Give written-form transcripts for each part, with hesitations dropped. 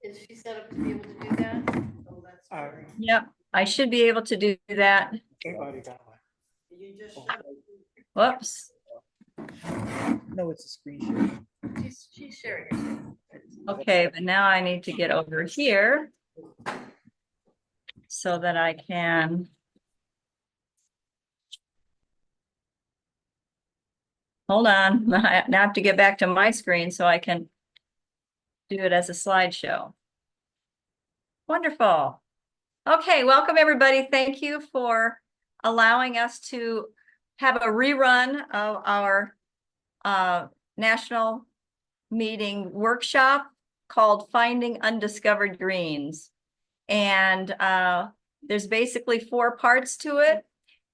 Is she set up to be able to do that? Oh, that's great. Yep, I should be able to do that. Everybody got one. You just Whoops. No, it's a screen share. she's sharing her screen. Okay, but now I need to get over here so that I can. Hold on, I now have to get back to my screen so I can do it as a slideshow. Wonderful. Okay, welcome everybody. Thank you for allowing us to have a rerun of our national meeting workshop called Finding Undiscovered Greens. And there's basically 4 parts to it: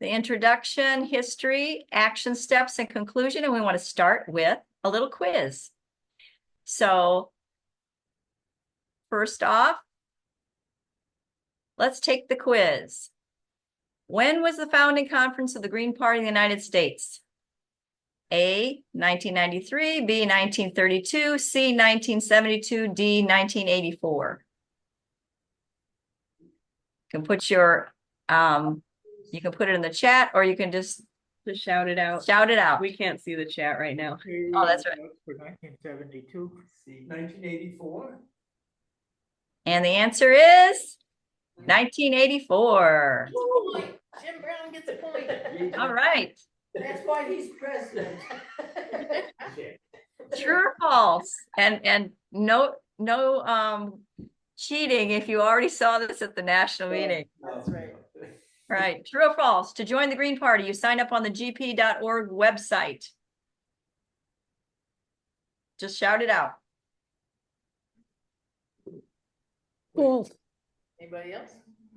the introduction, history, action steps, and conclusion. And we want to start with a little quiz. So first off, let's take the quiz. When was the founding conference of the Green Party of the United States? A, 1993, B, 1932, C, 1972, D, 1984. You can put your, you can put it in the chat, or you can just shout it out. Shout it out. We can't see the chat right now. Oh, that's right. For 1972. 1984. And the answer is 1984. Jim Brown gets a point. All right. That's why he's president. True or false? And no cheating if you already saw this at the national meeting. That's right. Right. True or false? To join the Green Party, you sign up on the gp.org website. Just shout it out. False. Anybody else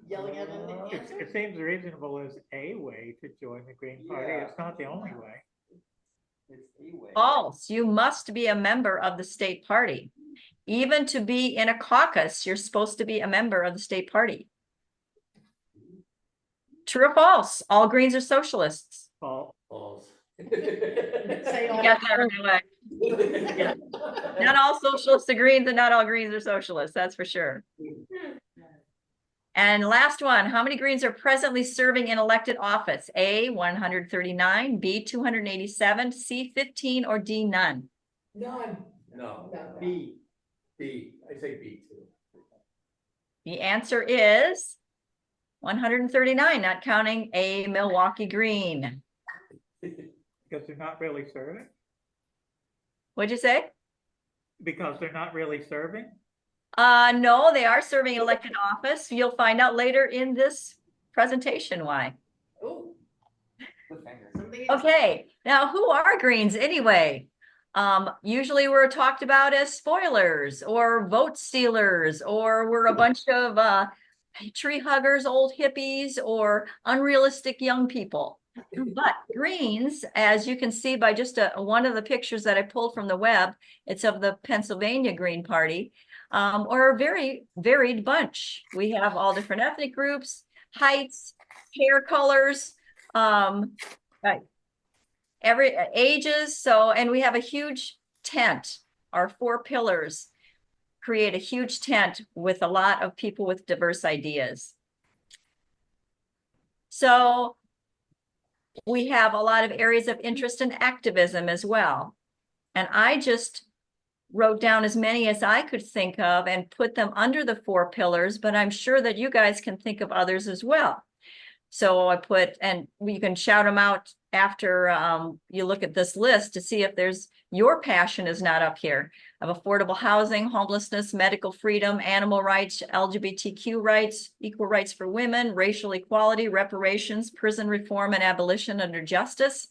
yelling at an answer? It seems reasonable as a way to join the Green Party. Yeah. It's not the only way. It's a way. False. You must be a member of the state party. Even to be in a caucus, you're supposed to be a member of the state party. True or false? All Greens are socialists. False. False. Say You all. got that right away. Not all socialists are Greens, and not all Greens are socialists. That's for sure. And last one, how many Greens are presently serving in elected office? A, 139, B, 287, C, 15, or D, none? None. No. B. B. I say B too. The answer is 139, not counting a Milwaukee Green. Because they're not really serving? What'd you say? Because they're not really serving? No, they are serving elected office. You'll find out later in this presentation why. Oh. Okay, now who are Greens anyway? Usually we're talked about as spoilers or vote stealers, or we're a bunch of tree huggers, old hippies, or unrealistic young people. But Greens, as you can see by just one of the pictures that I pulled from the web, it's of the Pennsylvania Green Party, are a very varied bunch. We have all different ethnic groups, heights, hair colors, every ages. So, and we have a huge tent. Our 4 pillars create a huge tent with a lot of people with diverse ideas. So we have a lot of areas of interest and activism as well. And I just wrote down as many as I could think of and put them under the 4 pillars, but I'm sure that you guys can think of others as well. So I put, and you can shout them out after you look at this list to see if there's, your passion is not up here, of affordable housing, homelessness, medical freedom, animal rights, LGBTQ rights, equal rights for women, racial equality, reparations, prison reform and abolition under justice.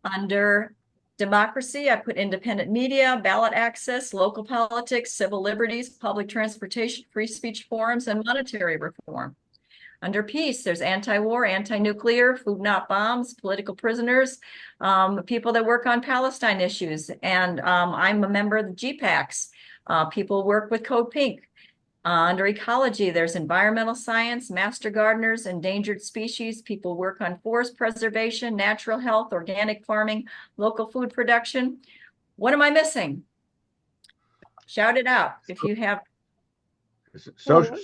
Under democracy, I put independent media, ballot access, local politics, civil liberties, public transportation, free speech forums, and monetary reform. Under peace, there's anti-war, anti-nuclear, food not bombs, political prisoners, people that work on Palestine issues. And I'm a member of the GPACs. People work with Code Pink. Under ecology, there's environmental science, master gardeners, endangered species. People work on forest preservation, natural health, organic farming, local food production. What am I missing? Shout it out if you have. Under,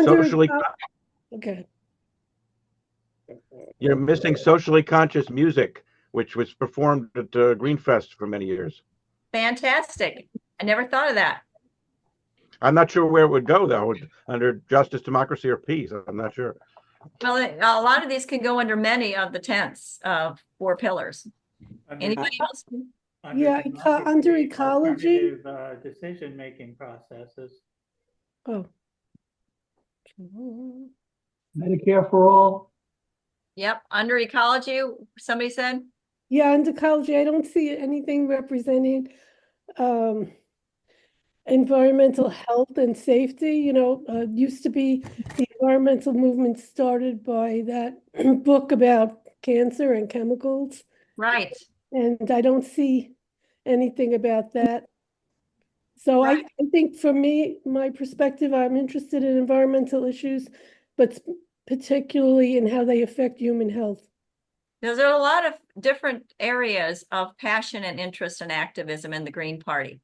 Socially, okay. you're missing socially conscious music, which was performed at Greenfest for many years. Fantastic. I never thought of that. I'm not sure where it would go though, under justice, democracy, or peace. I'm not sure. Well, a lot of these can go under many of the tenets of 4 pillars. Anybody else? Yeah, under ecology. Decision-making processes. Oh. Medicare for all. Yep, under ecology, somebody said. Yeah, under ecology, I don't see anything representing environmental health and safety. You know, used to be the environmental movement started by that book about cancer and chemicals. Right. And I don't see anything about that. So Right. I think for me, my perspective, I'm interested in environmental issues, but particularly in how they affect human health. There's a lot of different areas of passion and interest and activism in the Green Party.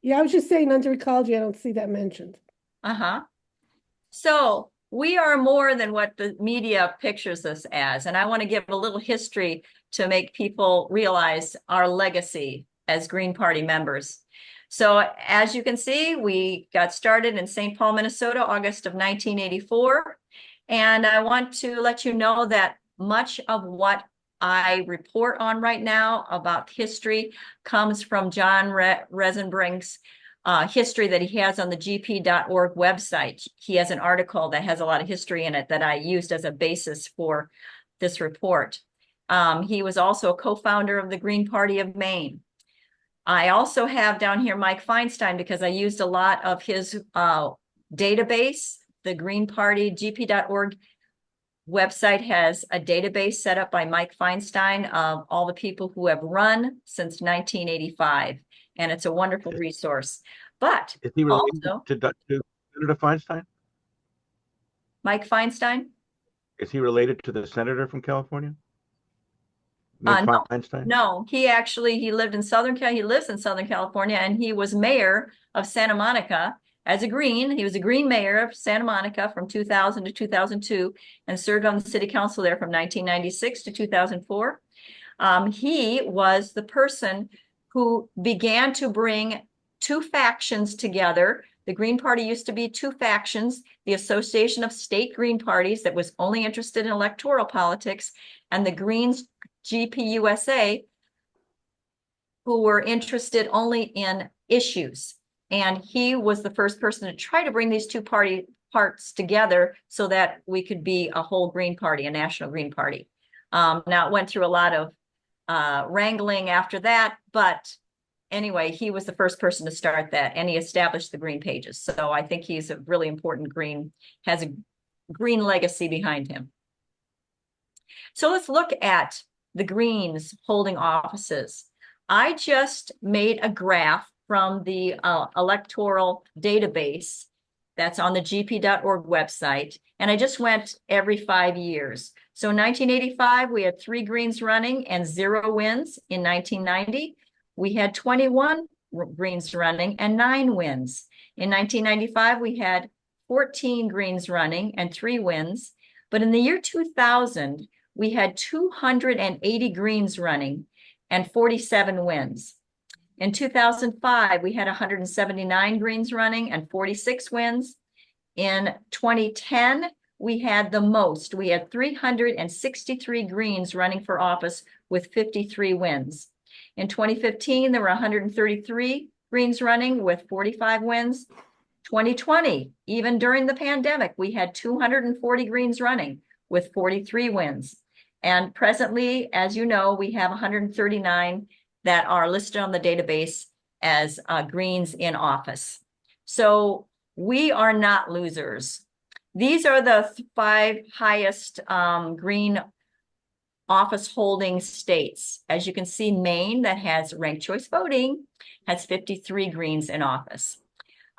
Yeah, I was just saying under ecology, I don't see that mentioned. Uh-huh. So we are more than what the media pictures us as. And I want to give a little history to make people realize our legacy as Green Party members. So as you can see, we got started in St. Paul, Minnesota, August of 1984. And I want to let you know that much of what I report on right now about history comes from John Resenbrink's history that he has on the gp.org website. He has an article that has a lot of history in it that I used as a basis for this report. He was also a co-founder of the Green Party of Maine. I also have down here Mike Feinstein because I used a lot of his database. The Green Party gp.org website has a database set up by Mike Feinstein of all the people who have run since 1985. And it's a wonderful resource. But Is he related also, to Senator Feinstein? Mike Feinstein? Is he related to the senator from California? No, Feinstein? no, he lived in he lives in Southern California, and he was mayor of Santa Monica as a Green. He was a Green mayor of Santa Monica from 2000 to 2002 and served on the city council there from 1996 to 2004. He was the person who began to bring 2 factions together. The Green Party used to be 2 factions, the Association of State Green Parties that was only interested in electoral politics, and the Greens GPUSA, who were interested only in issues. And he was the first person to try to bring these 2 parts together so that we could be a whole Green Party, a national Green Party. Now it went through a lot of wrangling after that, but anyway, he was the first person to start that, and he established the Green Pages. So I think he's a really important has a Green legacy behind him. So let's look at the Greens holding offices. I just made a graph from the electoral database that's on the gp.org website, and I just went every 5 years. So in 1985, we had 3 Greens running and 0 wins. In 1990, we had 21 Greens running and 9 wins. In 1995, we had 14 Greens running and 3 wins. But in the year 2000, we had 280 Greens running and 47 wins. In 2005, we had 179 Greens running and 46 wins. In 2010, we had the most. We had 363 Greens running for office with 53 wins. In 2015, there were 133 Greens running with 45 wins. 2020, even during the pandemic, we had 240 Greens running with 43 wins. And presently, as you know, we have 139 that are listed on the database as Greens in office. So we are not losers. These are the 5 highest Green office holding states. As you can see, Maine, that has ranked choice voting, has 53 Greens in office.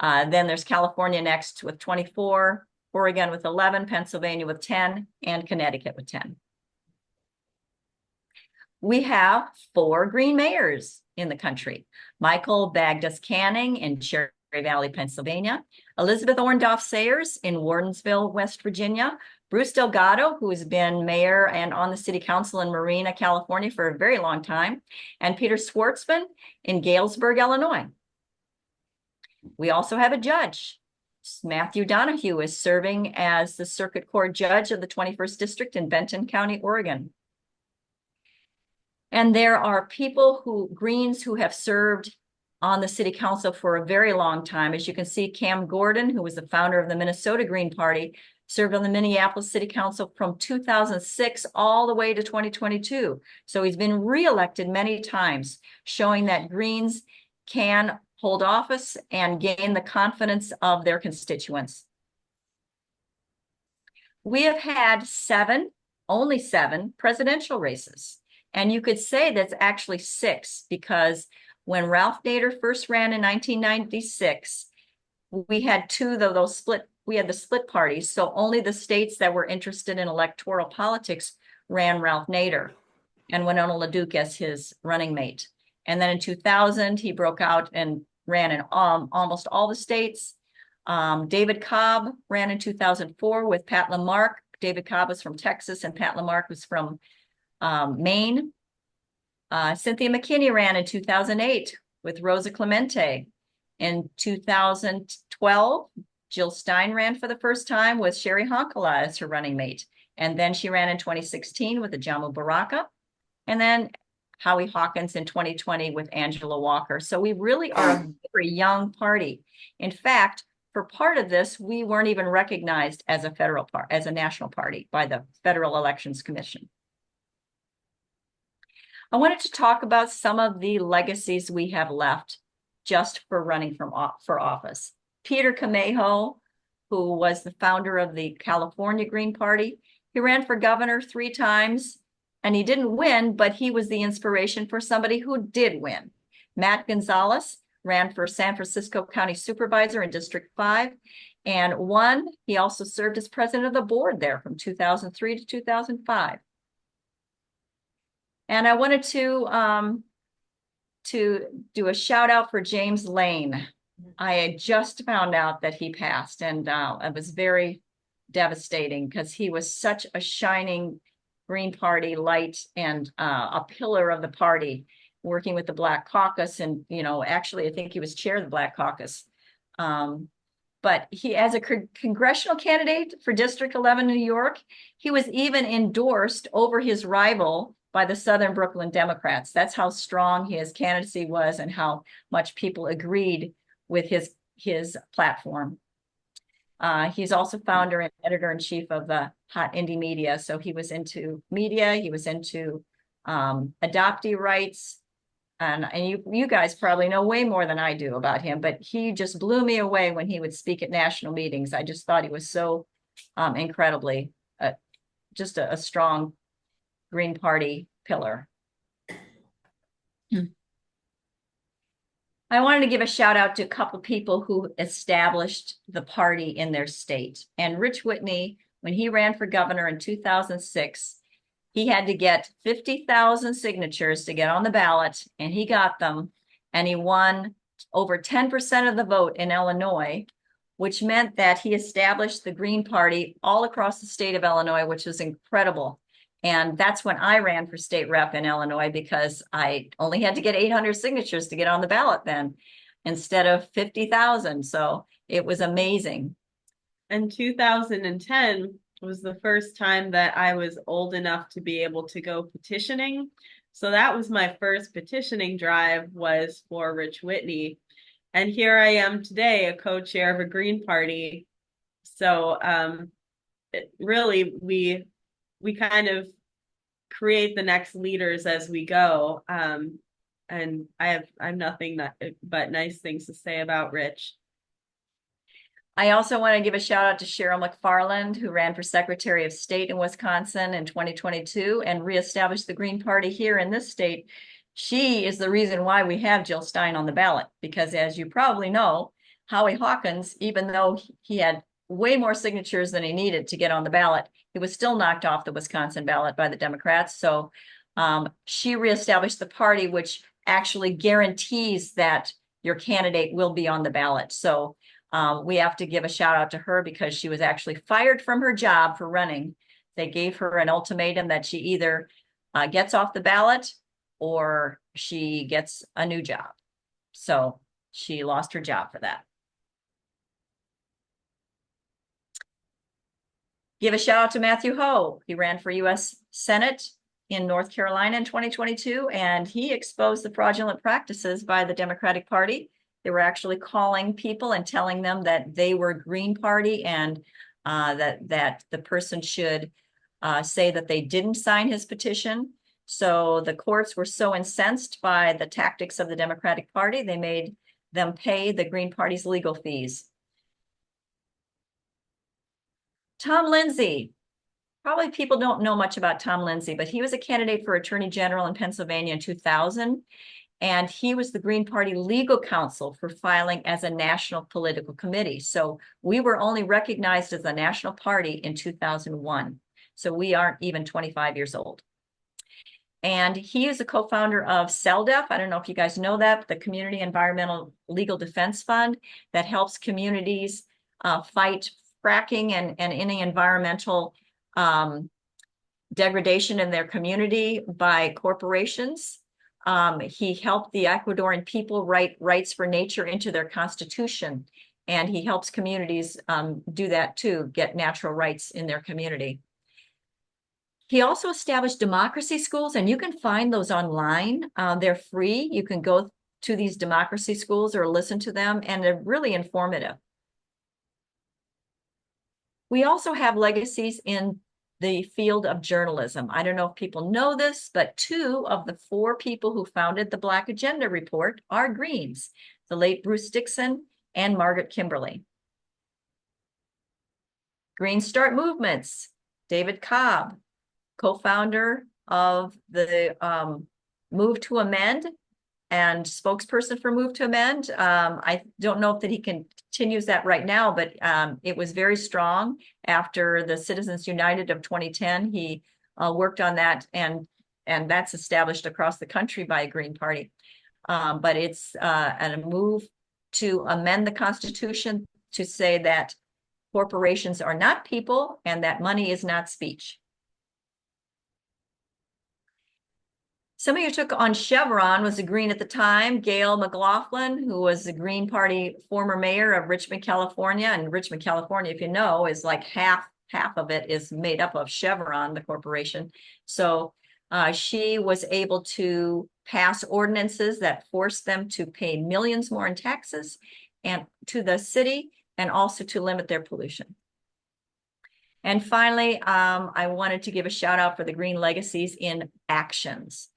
Then there's California next with 24, Oregon with 11, Pennsylvania with 10, and Connecticut with 10. we have 4 Green mayors in the country. Michael Bagdas Canning in Cherry Valley, Pennsylvania, Elizabeth Orndorff Sayers in Wardensville, West Virginia, Bruce Delgado, who has been mayor and on the city council in Marina, California for a very long time, and Peter Schwartzman in Galesburg, Illinois. We also have a judge. Matthew Donahue is serving as the circuit court judge of the 21st District in Benton County, Oregon. And there are people Greens who have served on the city council for a very long time. As you can see, Cam Gordon, who was the founder of the Minnesota Green Party, served on the Minneapolis City Council from 2006 all the way to 2022. So he's been reelected many times, showing that Greens can hold office and gain the confidence of their constituents. We have had only seven presidential races. And you could say that's actually 6, because when Ralph Nader first ran in 1996, we had 2 of those we had the split parties. So only the states that were interested in electoral politics ran Ralph Nader and Winona LaDuke as his running mate. And then in 2000, he broke out and ran in almost all the states. David Cobb ran in 2004 with Pat Lamarck. David Cobb was from Texas and Pat Lamarck was from Maine. Cynthia McKinney ran in 2008 with Rosa Clemente. In 2012, Jill Stein ran for the first time with Sherry Honkala as her running mate. And then she ran in 2016 with Ajamu Baraka. And then Howie Hawkins in 2020 with Angela Walker. So we really are a very young party. In fact, for part of this, we weren't even recognized as a national party by the Federal Elections Commission. I wanted to talk about some of the legacies we have left just for running for office. Peter Camejo, who was the founder of the California Green Party, he ran for governor 3 times and he didn't win, but he was the inspiration for somebody who did win. Matt Gonzalez ran for San Francisco County Supervisor in District 5 and won. He also served as president of the board there from 2003 to 2005. And I wanted to do a shout out for James Lane. I had just found out that he passed, and it was very devastating because he was such a shining Green Party light and a pillar of the party, working with the Black Caucus. And, actually, I think he was chair of the Black Caucus. But he, as a congressional candidate for District 11, New York, he was even endorsed over his rival by the Southern Brooklyn Democrats. That's how strong his candidacy was and how much people agreed with his platform. He's also founder and editor-in-chief of the Hot Indie Media. So he was into media, he was into adoptee rights. And you guys probably know way more than I do about him, but he just blew me away when he would speak at national meetings. I just thought he was so incredibly, just a strong Green Party pillar. I wanted to give a shout out to a couple people who established the party in their state. And Rich Whitney, when he ran for governor in 2006, he had to get 50,000 signatures to get on the ballot, and he got them, and he won over 10% of the vote in Illinois, which meant that he established the Green Party all across the state of Illinois, which was incredible. And that's when I ran for state rep in Illinois, because I only had to get 800 signatures to get on the ballot then, instead of 50,000. So it was amazing. And 2010 was the first time that I was old enough to be able to go petitioning. So that was my first petitioning drive, was for Rich Whitney. And here I am today, a co-chair of a Green Party. So really, we kind of create the next leaders as we go. And I have nothing but nice things to say about Rich. I also want to give a shout out to Cheryl McFarland, who ran for Secretary of State in Wisconsin in 2022 and reestablished the Green Party here in this state. She is the reason why we have Jill Stein on the ballot, because as you probably know, Howie Hawkins, even though he had way more signatures than he needed to get on the ballot, he was still knocked off the Wisconsin ballot by the Democrats. So she reestablished the party, which actually guarantees that your candidate will be on the ballot. So we have to give a shout out to her because she was actually fired from her job for running. They gave her an ultimatum that she either gets off the ballot or she gets a new job. So she lost her job for that. Give a shout out to Matthew Ho. He ran for U.S. Senate in North Carolina in 2022, and he exposed the fraudulent practices by the Democratic Party. They were actually calling people and telling them that they were Green Party and that the person should say that they didn't sign his petition. So the courts were so incensed by the tactics of the Democratic Party, they made them pay the Green Party's legal fees. Tom Lindsay. Probably people don't know much about Tom Lindsay, but he was a candidate for Attorney General in Pennsylvania in 2000. And he was the Green Party legal counsel for filing as a national political committee. So we were only recognized as a national party in 2001. So we aren't even 25 years old. And he is a co-founder of CELDEF. I don't know if you guys know that, the Community Environmental Legal Defense Fund that helps communities fight fracking and any environmental degradation in their community by corporations. He helped the Ecuadorian people write rights for nature into their constitution. And he helps communities do that too, get natural rights in their community. He also established democracy schools, and you can find those online. They're free. You can go to these democracy schools or listen to them, and they're really informative. We also have legacies in the field of journalism. I don't know if people know this, but 2 of the 4 people who founded the Black Agenda Report are Greens, the late Bruce Dixon and Margaret Kimberly. Green Start Movements, David Cobb, co-founder of the Move to Amend and spokesperson for Move to Amend. I don't know if that he continues that right now, but it was very strong after the Citizens United of 2010. He worked on that, and that's established across the country by a Green Party. But it's a move to amend the Constitution to say that corporations are not people and that money is not speech. Somebody who took on Chevron was a Green at the time, Gail McLaughlin, who was the Green Party former mayor of Richmond, California. And Richmond, California, if you know, is like half of it is made up of Chevron, the corporation. So she was able to pass ordinances that forced them to pay millions more in taxes and to the city, and also to limit their pollution. And finally, I wanted to give a shout out for the Green legacies in actions.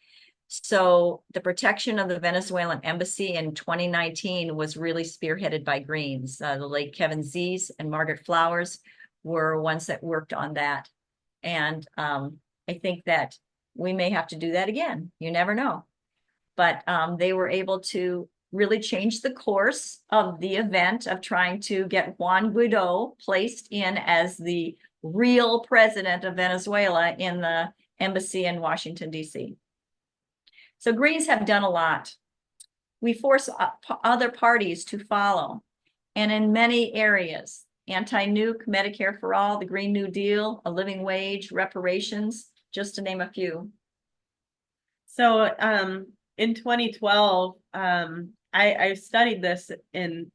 So the protection of the Venezuelan embassy in 2019 was really spearheaded by Greens. The late Kevin Zees and Margaret Flowers were ones that worked on that. And I think that we may have to do that again. You never know. But they were able to really change the course of the event of trying to get Juan Guaido placed in as the real president of Venezuela in the embassy in Washington, D.C. So Greens have done a lot. We force other parties to follow. And in many areas, anti-nuke, Medicare for all, the Green New Deal, a living wage, reparations, just to name a few. So in 2012, I studied this in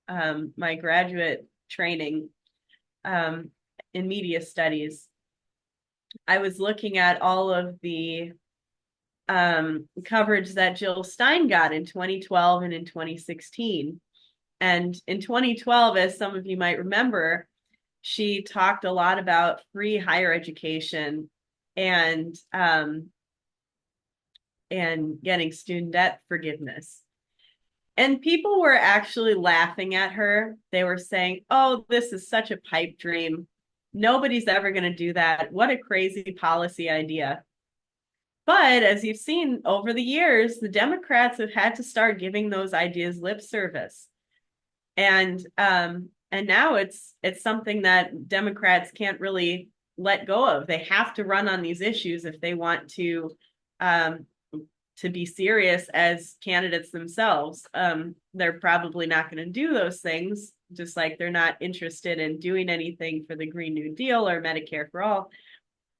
my graduate training in media studies. I was looking at all of the coverage that Jill Stein got in 2012 and in 2016. And in 2012, as some of you might remember, she talked a lot about free higher education and getting student debt forgiveness. And people were actually laughing at her. They were saying, oh, this is such a pipe dream. Nobody's ever going to do that. What a crazy policy idea. But as you've seen over the years, the Democrats have had to start giving those ideas lip service. And now it's something that Democrats can't really let go of. They have to run on these issues if they want to to be serious as candidates themselves. They're probably not going to do those things, just like they're not interested in doing anything for the Green New Deal or Medicare for All,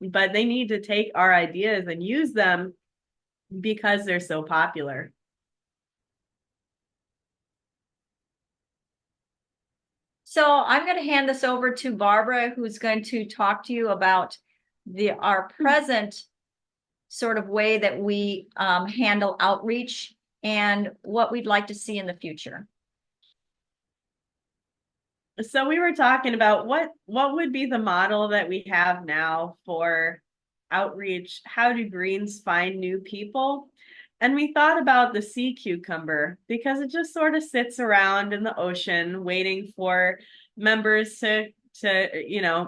but they need to take our ideas and use them because they're so popular. So I'm going to hand this over to Barbara, who's going to talk to you about our present sort of way that we handle outreach and what we'd like to see in the future. So we were talking about what would be the model that we have now for outreach. How do Greens find new people? And we thought about the sea cucumber because it just sort of sits around in the ocean waiting for members to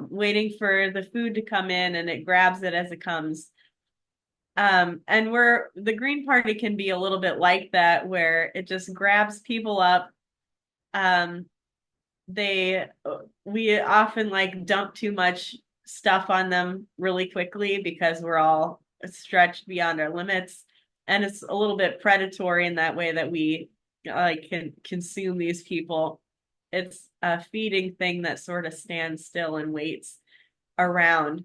waiting for the food to come in, and it grabs it as it comes. And the Green Party can be a little bit like that, where it just grabs people up. We often like dump too much stuff on them really quickly because we're all stretched beyond our limits. And it's a little bit predatory in that way that we can consume these people. It's a feeding thing that sort of stands still and waits around.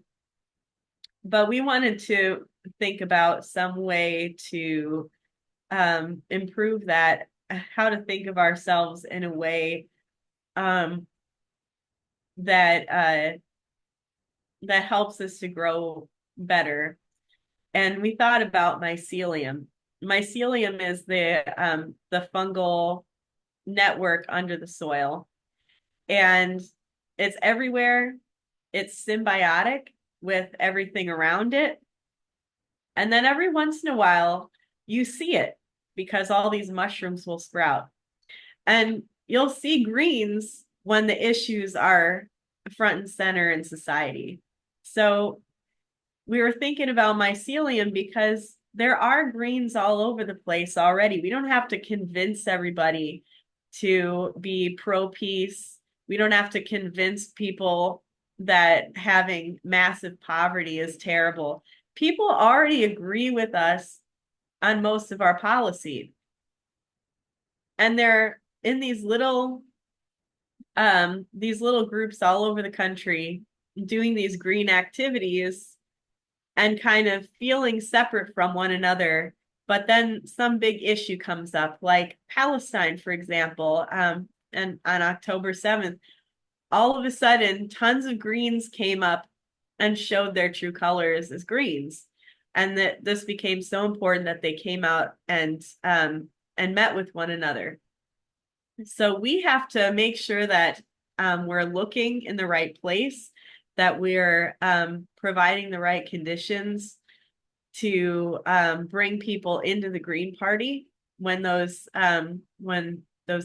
But we wanted to think about some way to improve that, how to think of ourselves in a way that helps us to grow better. And we thought about mycelium. Mycelium is the fungal network under the soil, and it's everywhere. It's symbiotic with everything around it. And then every once in a while, you see it because all these mushrooms will sprout. And you'll see greens when the issues are front and center in society. So we were thinking about mycelium because there are greens all over the place already. We don't have to convince everybody to be pro-peace. We don't have to convince people that having massive poverty is terrible. People already agree with us on most of our policy. And they're in these little groups all over the country doing these green activities and kind of feeling separate from one another. But then some big issue comes up, like Palestine, for example, and on October 7th, all of a sudden, tons of Greens came up and showed their true colors as Greens. And that this became so important that they came out and met with one another. So we have to make sure that we're looking in the right place, that we're providing the right conditions to bring people into the Green Party when those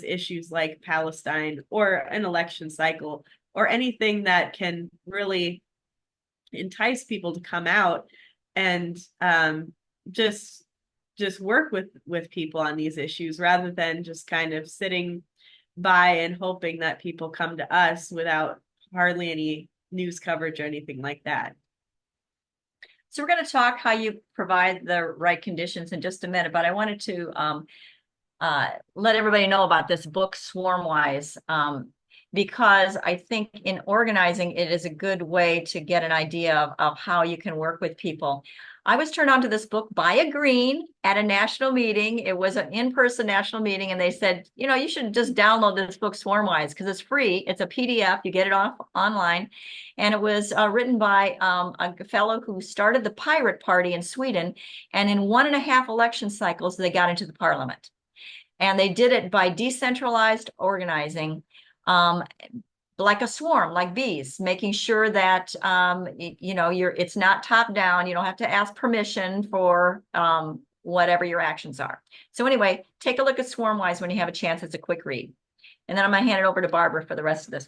issues like Palestine or an election cycle or anything that can really entice people to come out and just work with people on these issues rather than just kind of sitting by and hoping that people come to us without hardly any news coverage or anything like that. So we're going to talk how you provide the right conditions in just a minute, but I wanted to let everybody know about this book, Swarmwise, because I think in organizing it is a good way to get an idea of how you can work with people. I was turned on to this book by a Green at a national meeting. It was an in-person national meeting, and they said, you should just download this book, Swarmwise, because it's free. It's a PDF. You get it online. And it was written by a fellow who started the Pirate Party in Sweden. And in 1.5 election cycles, they got into the parliament. And they did it by decentralized organizing, like a swarm, like bees, making sure that, it's not top down. You don't have to ask permission for whatever your actions are. So anyway, take a look at Swarmwise when you have a chance. It's a quick read. And then I'm going to hand it over to Barbara for the rest of this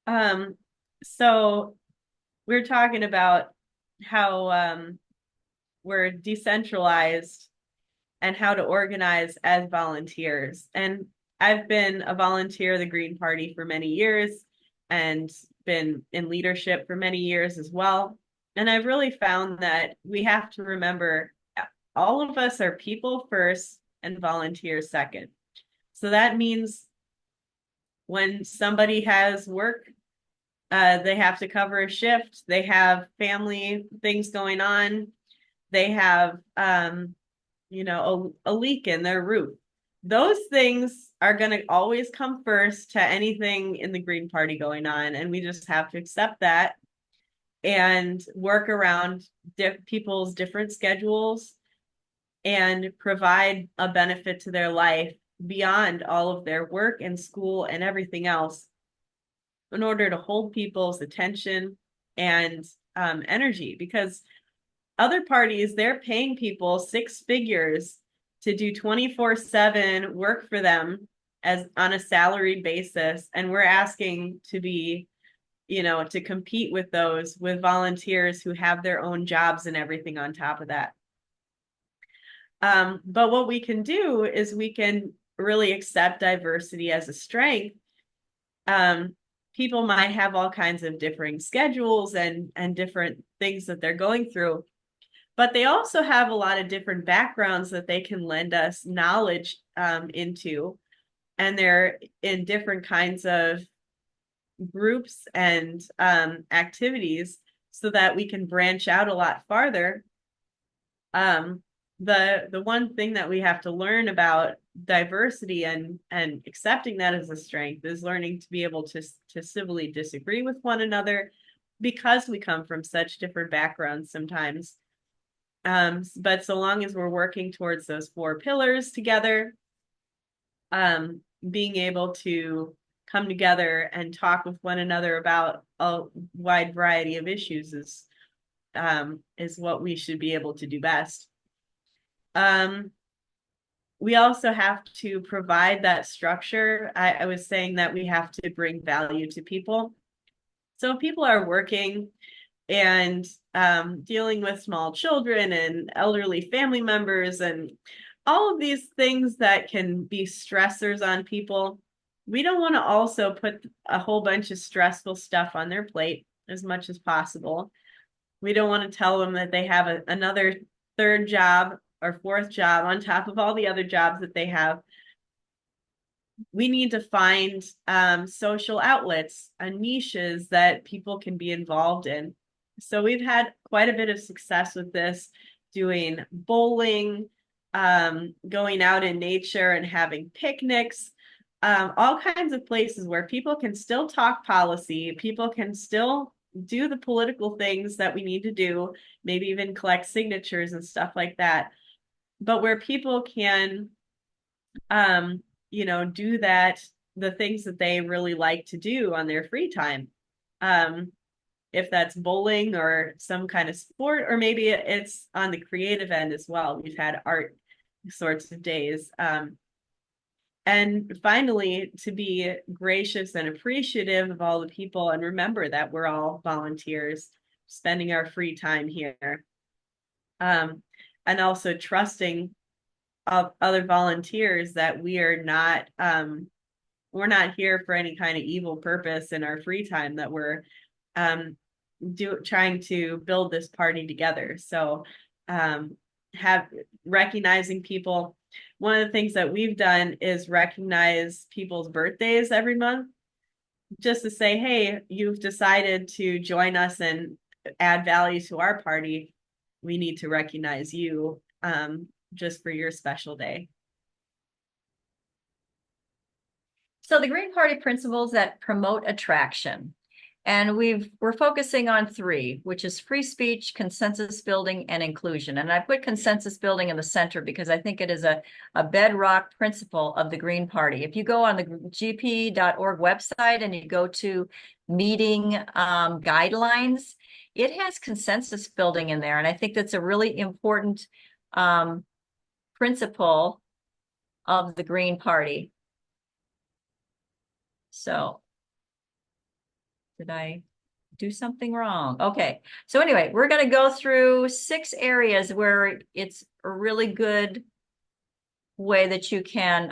one. So we're talking about how we're decentralized and how to organize as volunteers. And I've been a volunteer of the Green Party for many years and been in leadership for many years as well. And I've really found that we have to remember all of us are people first and volunteers second. So that means when somebody has work, they have to cover a shift, they have family things going on, they have, a leak in their roof. Those things are going to always come first to anything in the Green Party going on. And we just have to accept that and work around people's different schedules and provide a benefit to their life beyond all of their work and school and everything else in order to hold people's attention and energy. Because other parties, they're paying people 6 figures to do 24/7 work for them as on a salary basis. And we're asking to be, to compete with those with volunteers who have their own jobs and everything on top of that. But what we can do is we can really accept diversity as a strength. People might have all kinds of differing schedules and different things that they're going through, but they also have a lot of different backgrounds that they can lend us knowledge into. And they're in different kinds of groups and activities so that we can branch out a lot farther. The one thing that we have to learn about diversity and accepting that as a strength is learning to be able to civilly disagree with one another, because we come from such different backgrounds sometimes. But so long as we're working towards those 4 pillars together, being able to come together and talk with one another about a wide variety of issues is what we should be able to do best. We also have to provide that structure. I was saying that we have to bring value to people. So people are working and dealing with small children and elderly family members and all of these things that can be stressors on people. We don't want to also put a whole bunch of stressful stuff on their plate as much as possible. We don't want to tell them that they have another 3rd job or 4th job on top of all the other jobs that they have. We need to find social outlets and niches that people can be involved in. So we've had quite a bit of success with this, doing bowling, going out in nature and having picnics, all kinds of places where people can still talk policy, people can still do the political things that we need to do, maybe even collect signatures and stuff like that, but where people can, do the things that they really like to do on their free time. If that's bowling or some kind of sport, or maybe it's on the creative end as well. We've had art sorts of days. And finally, to be gracious and appreciative of all the people and remember that we're all volunteers spending our free time here. And also trusting of other volunteers that we're not here for any kind of evil purpose in our free time, that we're trying to build this party together. So recognizing people. One of the things that we've done is recognize people's birthdays every month, just to say, hey, you've decided to join us and add value to our party. We need to recognize you just for your special day. So the Green Party principles that promote attraction. And we're focusing on 3, which is free speech, consensus building, and inclusion. And I put consensus building in the center because I think it is a bedrock principle of the Green Party. If you go on the gp.org website and you go to meeting guidelines, it has consensus building in there. And I think that's a really important principle of the Green Party. So did I do something wrong? Okay. So anyway, we're going to go through 6 areas where it's a really good way that you can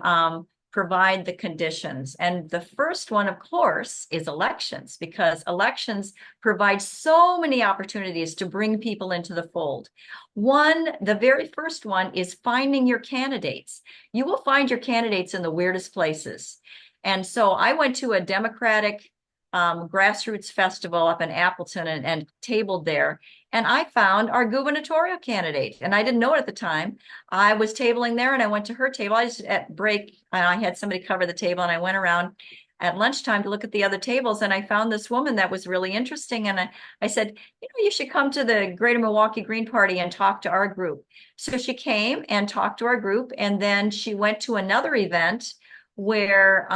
provide the conditions. And the first one, of course, is elections, because elections provide so many opportunities to bring people into the fold. The very first one is finding your candidates. You will find your candidates in the weirdest places. And so I went to a Democratic grassroots festival up in Appleton and tabled there. And I found our gubernatorial candidate, and I didn't know it at the time. I was tabling there and I went to her table. I just at break, I had somebody cover the table and I went around at lunchtime to look at the other tables, and I found this woman that was really interesting. And I said, you should come to the Greater Milwaukee Green Party and talk to our group. So she came and talked to our group, and then she went to another event where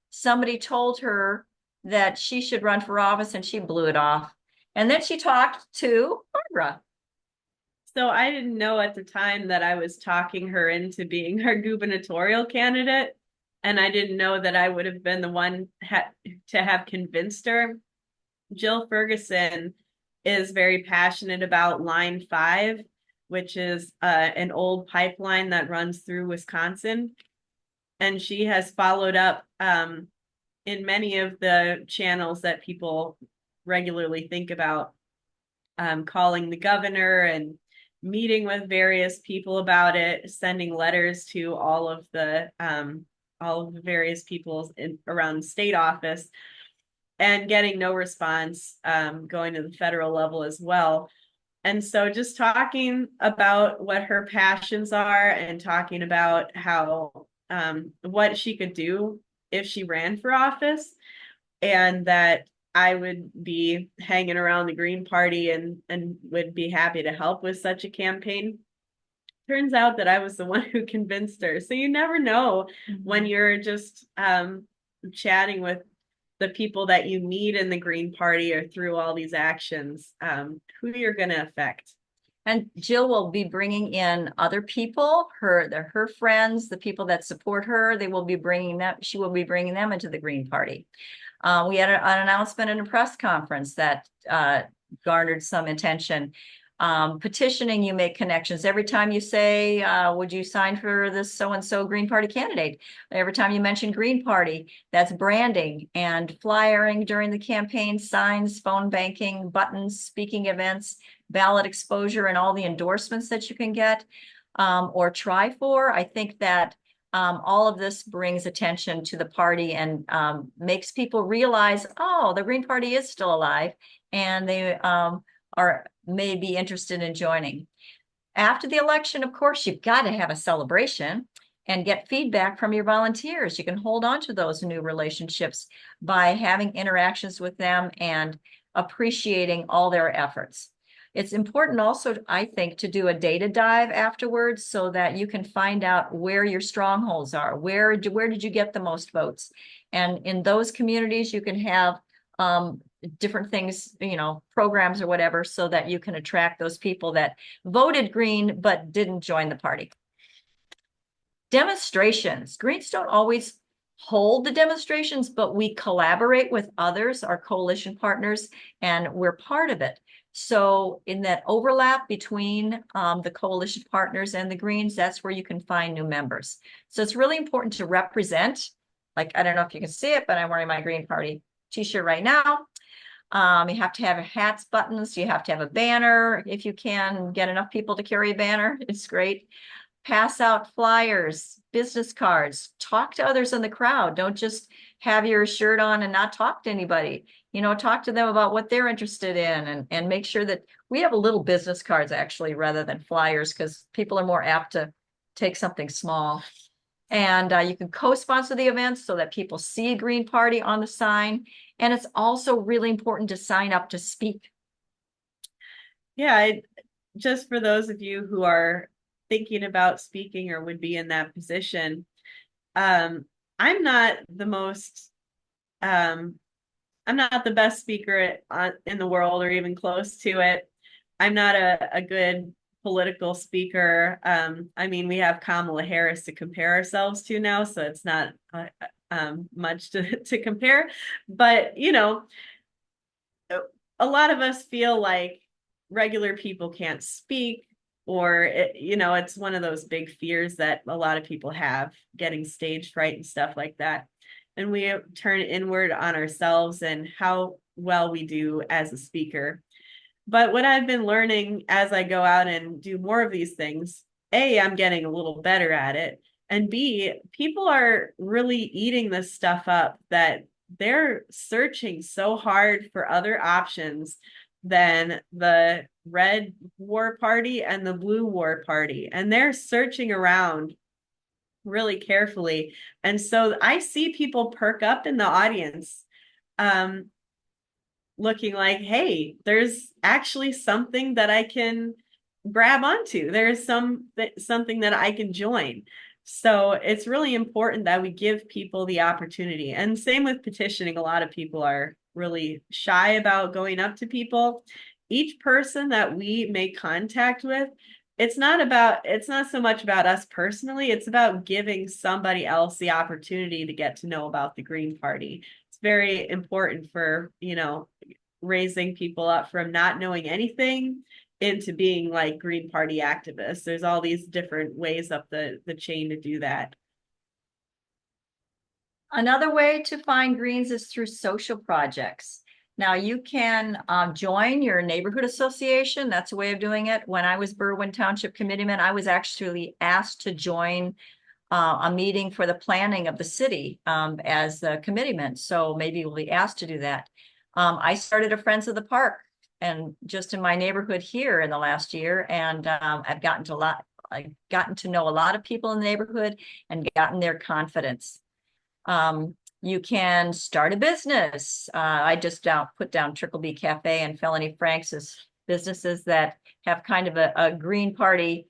somebody told her that she should run for office, and she blew it off. And then she talked to Barbara. So I didn't know at the time that I was talking her into being her gubernatorial candidate. And I didn't know that I would have been the one to have convinced her. Jill Ferguson is very passionate about Line 5, which is an old pipeline that runs through Wisconsin. And she has followed up in many of the channels that people regularly think about, calling the governor and meeting with various people about it, sending letters to all of the various people around the state office, and getting no response, going to the federal level as well. And so just talking about what her passions are and talking about how what she could do if she ran for office, and that I would be hanging around the Green Party and would be happy to help with such a campaign. Turns out that I was the one who convinced her. So you never know when you're just chatting with the people that you meet in the Green Party or through all these actions, who you're going to affect. And Jill will be bringing in other people, her friends, the people that support her. She will be bringing them into the Green Party. We had an announcement in a press conference that garnered some attention. Petitioning, you make connections. Every time you say, would you sign for this so-and-so Green Party candidate? Every time you mention Green Party, that's branding and flyering during the campaign, signs, phone banking, buttons, speaking events, ballot exposure, and all the endorsements that you can get or try for. I think that all of this brings attention to the party and makes people realize, oh, the Green Party is still alive, and they may be interested in joining. After the election, of course, you've got to have a celebration and get feedback from your volunteers. You can hold on to those new relationships by having interactions with them and appreciating all their efforts. It's important also, I think, to do a data dive afterwards so that you can find out where your strongholds are. Where did you get the most votes? And in those communities, you can have different things, programs or whatever, so that you can attract those people that voted Green but didn't join the party. Demonstrations. Greens don't always hold the demonstrations, but we collaborate with others, our coalition partners, and we're part of it. So in that overlap between the coalition partners and the Greens, that's where you can find new members. So it's really important to represent. Like, I don't know if you can see it, but I'm wearing my Green Party t-shirt right now. You have to have hats, buttons. You have to have a banner. If you can get enough people to carry a banner, it's great. Pass out flyers, business cards, talk to others in the crowd. Don't just have your shirt on and not talk to anybody. Talk to them about what they're interested in, and make sure that we have little business cards actually rather than flyers, because people are more apt to take something small. And you can co-sponsor the events so that people see Green Party on the sign. And it's also really important to sign up to speak. Yeah, just for those of you who are thinking about speaking or would be in that position, I'm not the most, I'm not the best speaker in the world or even close to it. I'm not a good political speaker. We have Kamala Harris to compare ourselves to now, so it's not much to compare. But, a lot of us feel like regular people can't speak. or it's one of those big fears that a lot of people have, getting stage fright and stuff like that. And we turn inward on ourselves and how well we do as a speaker. But what I've been learning as I go out and do more of these things, A, I'm getting a little better at it. And B, people are really eating this stuff up, that they're searching so hard for other options than the red war party and the blue war party. And they're searching around really carefully. And so I see people perk up in the audience, looking like, hey, there's actually something that I can grab onto. There's something that I can join. So it's really important that we give people the opportunity. And same with petitioning. A lot of people are really shy about going up to people. Each person that we make contact with, it's not so much about us personally, it's about giving somebody else the opportunity to get to know about the Green Party. It's very important for, raising people up from not knowing anything into being like Green Party activists. There's all these different ways up the chain to do that. Another way to find Greens is through social projects. Now you can join your neighborhood association. That's a way of doing it. When I was Berwyn Township Committeeman, I was actually asked to join a meeting for the planning of the city as a committeeman. So maybe we'll be asked to do that. I started a Friends of the Park, and just in my neighborhood here in the last year, and I've gotten to know a lot of people in the neighborhood and gotten their confidence. You can start a business. I just put down Triple B Cafe and Felony Franks as businesses that have kind of a Green Party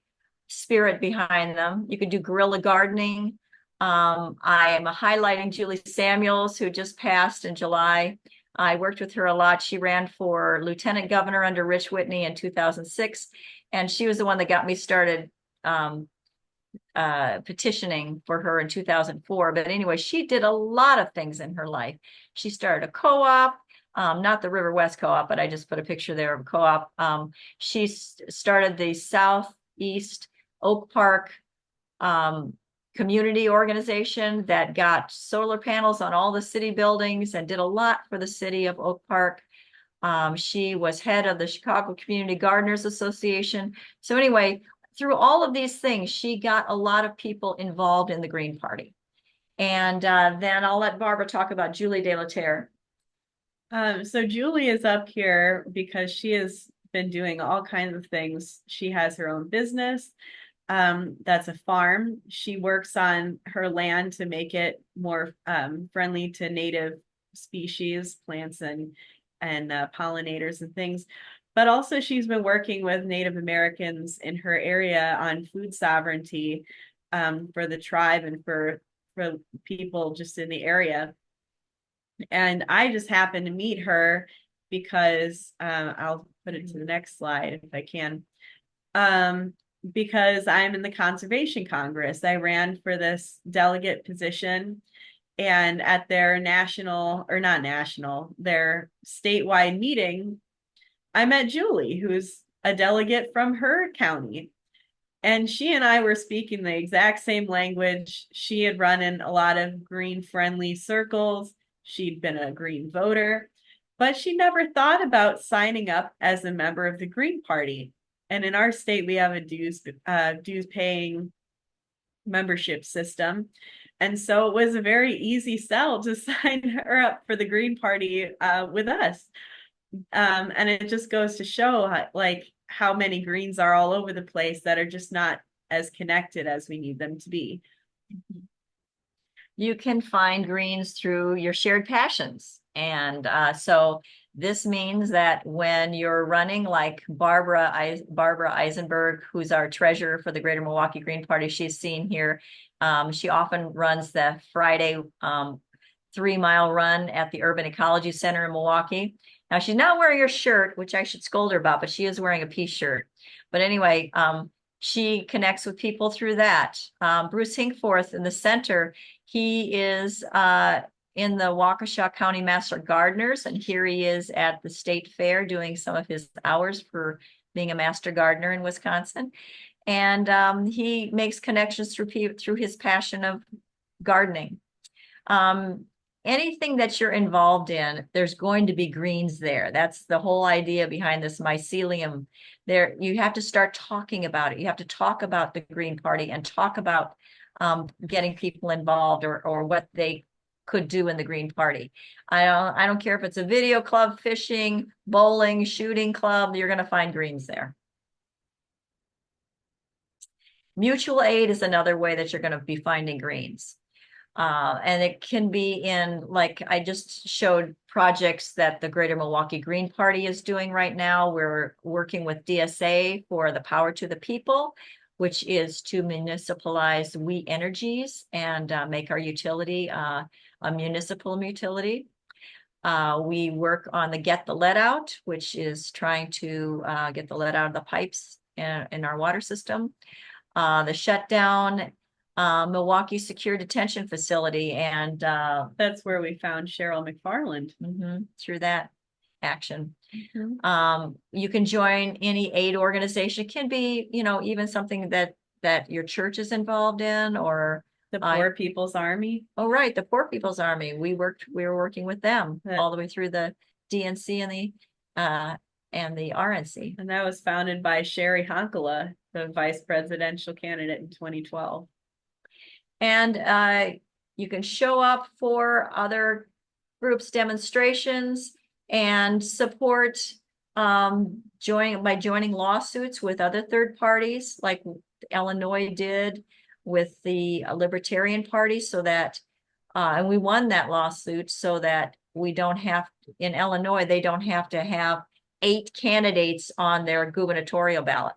spirit behind them. You can do guerrilla gardening. I am highlighting Julie Samuels, who just passed in July. I worked with her a lot. She ran for lieutenant governor under Rich Whitney in 2006, and she was the one that got me started petitioning for her in 2004. But anyway, she did a lot of things in her life. She started a co-op, not the River West Co-op, but I just put a picture there of a co-op. She started the Southeast Oak Park community organization that got solar panels on all the city buildings and did a lot for the city of Oak Park. She was head of the Chicago Community Gardeners Association. So anyway, through all of these things, she got a lot of people involved in the Green Party. And then I'll let Barbara talk about Julie De La Terre. So Julie is up here because she has been doing all kinds of things. She has her own business. That's a farm. She works on her land to make it more friendly to native species, plants and pollinators and things. But also she's been working with Native Americans in her area on food sovereignty for the tribe and for people just in the area. And I just happened to meet her because I'll put it to the next slide if I can. Because I'm in the Conservation Congress. I ran for this delegate position, and at their their statewide meeting, I met Julie, who's a delegate from her county. And she and I were speaking the exact same language. She had run in a lot of green friendly circles. She'd been a green voter, but she never thought about signing up as a member of the Green Party. And in our state, we have a dues paying membership system. And so it was a very easy sell to sign her up for the Green Party with us. And it just goes to show how many Greens are all over the place that are just not as connected as we need them to be. You can find Greens through your shared passions. And so this means that when you're running, like Barbara Eisenberg, who's our treasurer for the Greater Milwaukee Green Party, she's seen here. She often runs the Friday 3-mile run at the Urban Ecology Center in Milwaukee. Now, she's not wearing her shirt, which I should scold her about, but she is wearing a peace shirt. But anyway, she connects with people through that. Bruce Hinkforth in the center, he is in the Waukesha County Master Gardeners, and here he is at the state fair doing some of his hours for being a master gardener in Wisconsin. And he makes connections through his passion of gardening. Anything that you're involved in, there's going to be greens there. That's the whole idea behind this mycelium. There, you have to start talking about it. You have to talk about the Green Party and talk about getting people involved or what they could do in the Green Party. I don't care if it's a video club, fishing, bowling, shooting club, you're going to find greens there. Mutual aid is another way that you're going to be finding greens. And it can be in, like I just showed projects that the Greater Milwaukee Green Party is doing right now. We're working with DSA for the Power to the People, which is to municipalize we energies and make our utility a municipal utility. We work on the Get the Lead Out, which is trying to get the lead out of the pipes in our water system. The shutdown Milwaukee Secure Detention Facility, and That's where we found Cheryl McFarland. through that action. You can join any aid organization. It can be, even something that your church is involved in, or The Poor People's Army. oh, right, the Poor People's Army. We were working with them Right. all the way through the DNC and the RNC. And that was founded by Sherry Honkala, the vice presidential candidate in 2012. And you can show up for other groups' demonstrations and support by joining lawsuits with other third parties, like Illinois did with the Libertarian Party, so that and we won that lawsuit so that we don't have, in Illinois, they don't have to have 8 candidates on their gubernatorial ballot.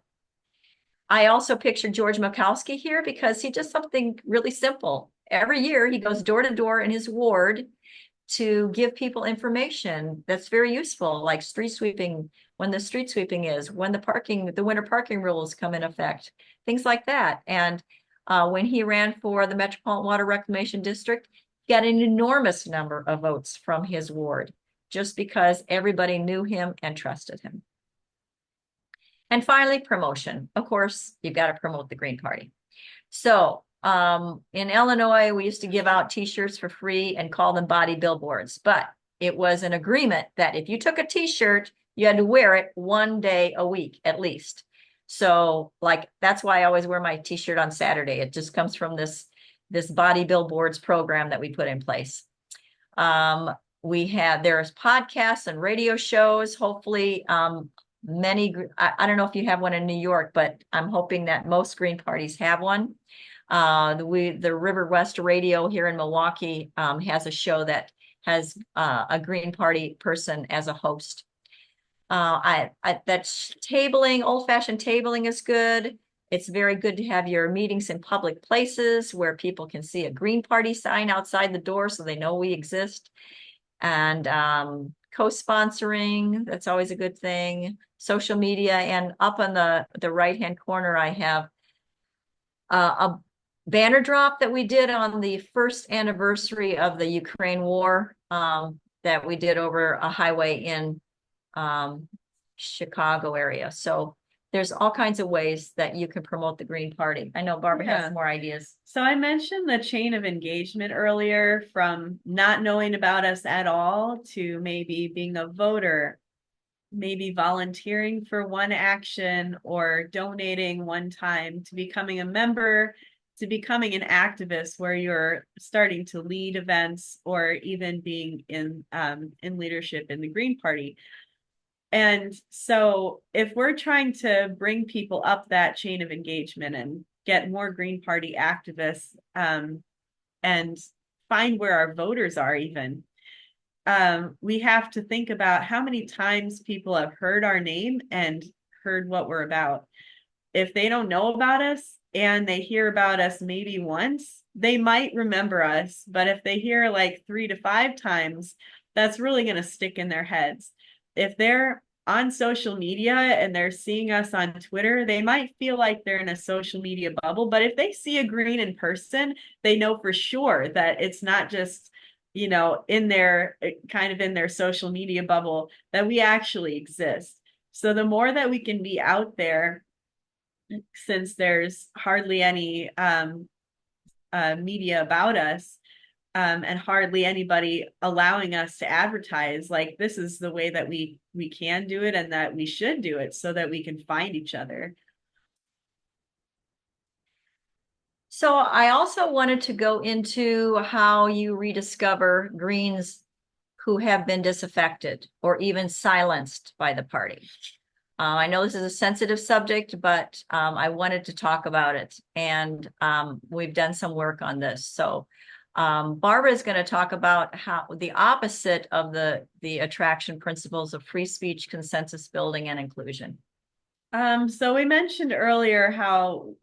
I also pictured George Mikowski here because he does something really simple. Every year he goes door to door in his ward to give people information that's very useful, like street sweeping, when the street sweeping is, when the winter parking rules come in effect, things like that. And when he ran for the Metropolitan Water Reclamation District, he got an enormous number of votes from his ward, just because everybody knew him and trusted him. And finally, promotion. Of course, you've got to promote the Green Party. So in Illinois, we used to give out t-shirts for free and call them body billboards. But it was an agreement that if you took a t-shirt, you had to wear it 1 day a week at least. So that's why I always wear my t-shirt on Saturday. It just comes from this body billboards program that we put in place. There's podcasts and radio shows. Hopefully, I don't know if you have one in New York, but I'm hoping that most Green parties have one. The River West Radio here in Milwaukee has a show that has a Green Party person as a host. That's tabling, old-fashioned tabling is good. It's very good to have your meetings in public places where people can see a Green Party sign outside the door so they know we exist. And co-sponsoring, that's always a good thing. Social media, and up on the right-hand corner, I have a banner drop that we did on the first anniversary of the Ukraine war that we did over a highway in Chicago area. So there's all kinds of ways that you can promote the Green Party. I know Barbara has more ideas. So I mentioned the chain of engagement earlier, from not knowing about us at all to maybe being a voter, maybe volunteering for one action or donating one time, to becoming a member, to becoming an activist where you're starting to lead events, or even being in leadership in the Green Party. And so if we're trying to bring people up that chain of engagement and get more Green Party activists and find where our voters are even, we have to think about how many times people have heard our name and heard what we're about. If they don't know about us and they hear about us maybe once, they might remember us. But if they hear like 3 to 5 times, that's really going to stick in their heads. If they're on social media and they're seeing us on Twitter, they might feel like they're in a social media bubble. But if they see a Green in person, they know for sure that it's not just, in their kind of in their social media bubble, that we actually exist. So the more that we can be out there, since there's hardly any media about us, and hardly anybody allowing us to advertise, like this is the way that we can do it and that we should do it so that we can find each other. So I also wanted to go into how you rediscover Greens who have been disaffected or even silenced by the party. I know this is a sensitive subject, but I wanted to talk about it, and we've done some work on this. So Barbara is going to talk about how the opposite of the attraction principles of free speech, consensus building, and inclusion. So we mentioned earlier how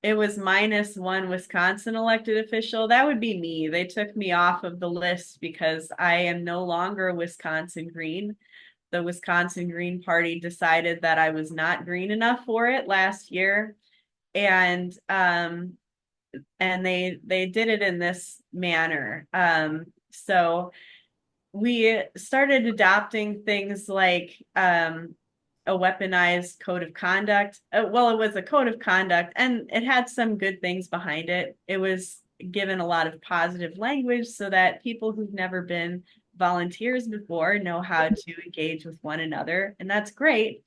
it was -1 Wisconsin elected official. That would be me. They took me off of the list because I am no longer a Wisconsin Green. The Wisconsin Green Party decided that I was not green enough for it last year. And they did it in this manner. So we started adopting things like a weaponized code of conduct. Well, it was a code of conduct and it had some good things behind it. It was given a lot of positive language so that people who've never been volunteers before know how to engage with one another. And that's great,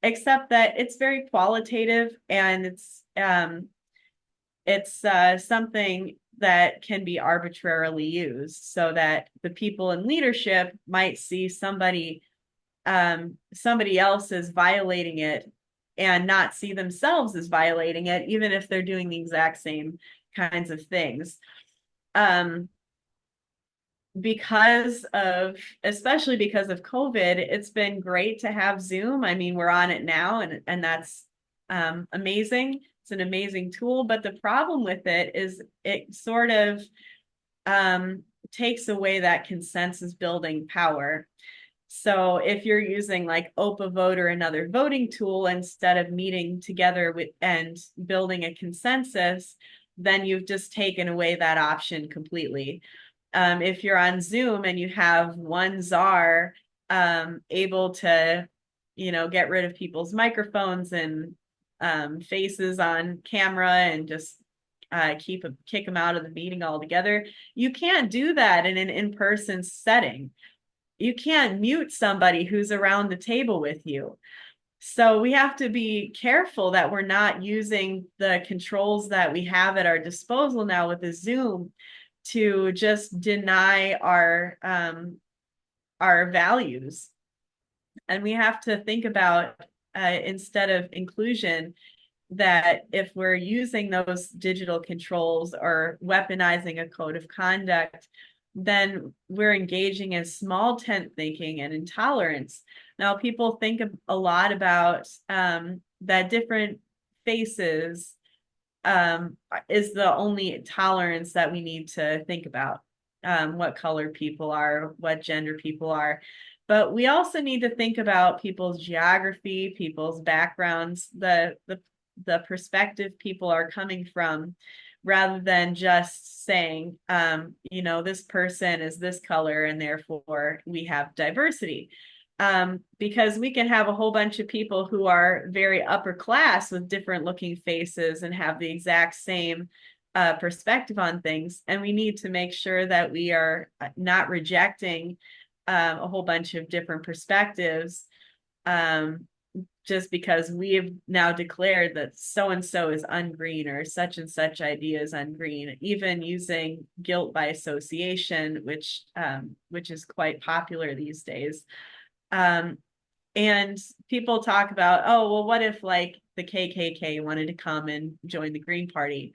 except that it's very qualitative and it's something that can be arbitrarily used so that the people in leadership might see somebody else is violating it and not see themselves as violating it, even if they're doing the exact same kinds of things. Especially because of COVID, it's been great to have Zoom. I mean, we're on it now and that's amazing. It's an amazing tool, but the problem with it is it sort of takes away that consensus building power. So if you're using like OPA Vote or another voting tool instead of meeting together and building a consensus, then you've just taken away that option completely. If you're on Zoom and you have one czar able to, get rid of people's microphones and faces on camera and just kick them out of the meeting altogether, you can't do that in an in-person setting. You can't mute somebody who's around the table with you. So we have to be careful that we're not using the controls that we have at our disposal now with the Zoom to just deny our values. And we have to think about, instead of inclusion, that if we're using those digital controls or weaponizing a code of conduct, then we're engaging in small tent thinking and intolerance. Now, people think a lot about that different faces is the only tolerance that we need to think about, what color people are, what gender people are. But we also need to think about people's geography, people's backgrounds, the perspective people are coming from, rather than just saying, this person is this color and therefore we have diversity. Because we can have a whole bunch of people who are very upper class with different looking faces and have the exact same perspective on things. And we need to make sure that we are not rejecting a whole bunch of different perspectives just because we have now declared that so-and-so is ungreen or such and such idea is ungreen, even using guilt by association, which is quite popular these days. And people talk about, oh, well, what if like the KKK wanted to come and join the Green Party?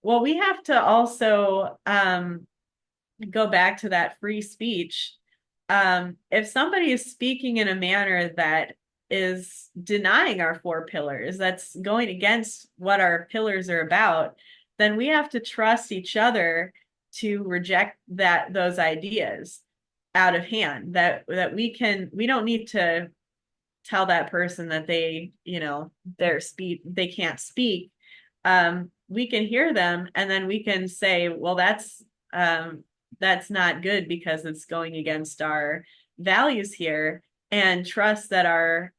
Well, we have to also go back to that free speech. If somebody is speaking in a manner that is denying our 4 pillars, that's going against what our pillars are about, then we have to trust each other to reject those ideas out of hand, that we don't need to tell that person that they can't speak. We can hear them and then we can say, well, that's not good because it's going against our values here. and trust that our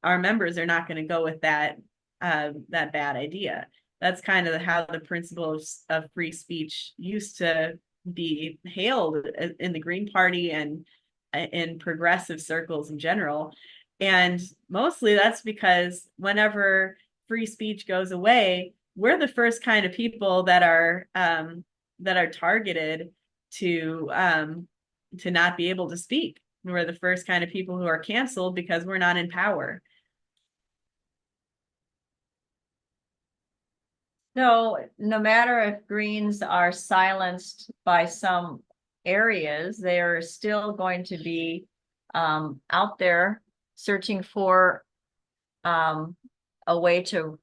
members are not going to go with that bad idea. That's kind of how the principles of free speech used to be hailed in the Green Party and in progressive circles in general. And mostly that's because whenever free speech goes away, we're the first kind of people that are targeted to not be able to speak. We're the first kind of people who are canceled because we're not in power. So no matter if Greens are silenced by some areas, they're still going to be out there searching for a way to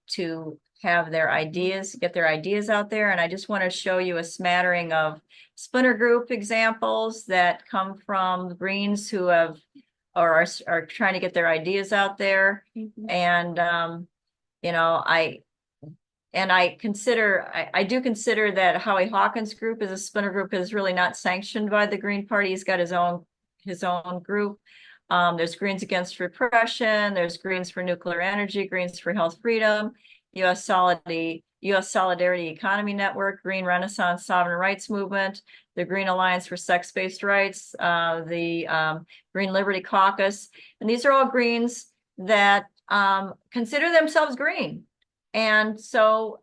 have their ideas, get their ideas out there. And I just want to show you a smattering of splinter group examples that come from Greens who have or are trying to get their ideas out there. And you know, I do consider that Howie Hawkins' group is a splinter group is really not sanctioned by the Green Party. He's got his own group. There's Greens Against Repression, there's Greens for Nuclear Energy, Greens for Health Freedom, U.S. Solidarity Economy Network, Green Renaissance Sovereign Rights Movement, the Green Alliance for Sex-Based Rights, the Green Liberty Caucus. And these are all Greens that consider themselves green. And so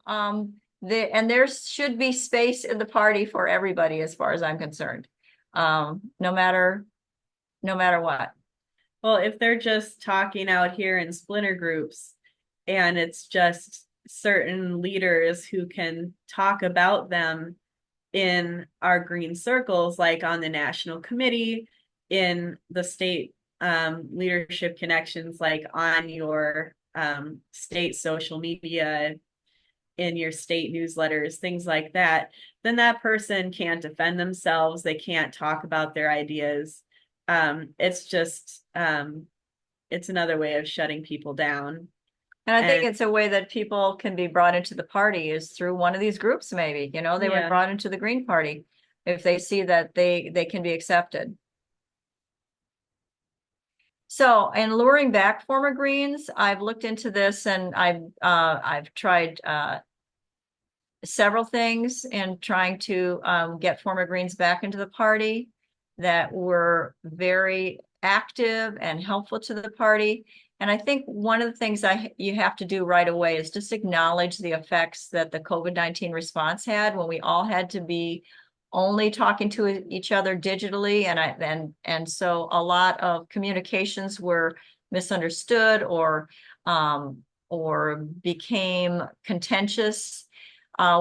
there should be space in the party for everybody as far as I'm concerned, no matter what. Well, if they're just talking out here in splinter groups and it's just certain leaders who can talk about them in our green circles, like on the national committee, in the state leadership connections, like on your state social media, in your state newsletters, things like that, then that person can't defend themselves. They can't talk about their ideas. It's just, it's another way of shutting people down. And I think it's a way that people can be brought into the party is through one of these groups, maybe, you know, they were brought into the Green Party if they see that they can be accepted. So, in luring back former Greens, I've looked into this and I've tried several things in trying to get former Greens back into the party that were very active and helpful to the party. And I think one of the things you have to do right away is just acknowledge the effects that the COVID-19 response had when we all had to be only talking to each other digitally, and so a lot of communications were misunderstood or became contentious.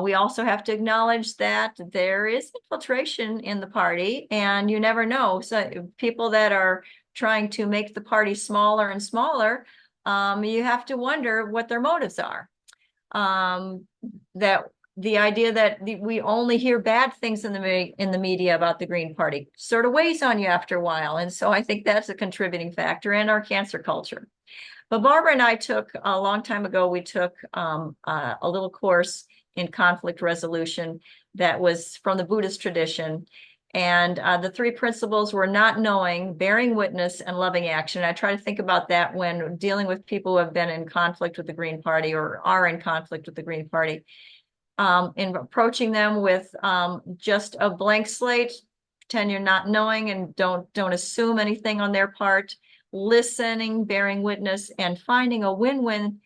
We also have to acknowledge that there is infiltration in the party, and you never know. So people that are trying to make the party smaller and smaller, you have to wonder what their motives are. That the idea that we only hear bad things in the media about the Green Party sort of weighs on you after a while. And so I think that's a contributing factor in our cancer culture. But Barbara and I took a long time ago, we took a little course in conflict resolution that was from the Buddhist tradition. And the three principles were not knowing, bearing witness, and loving action. I try to think about that when dealing with people who have been in conflict with the Green Party or are in conflict with the Green Party. In approaching them with just a blank slate, pretend you're not knowing and don't assume anything on their part, listening, bearing witness, and finding a win-win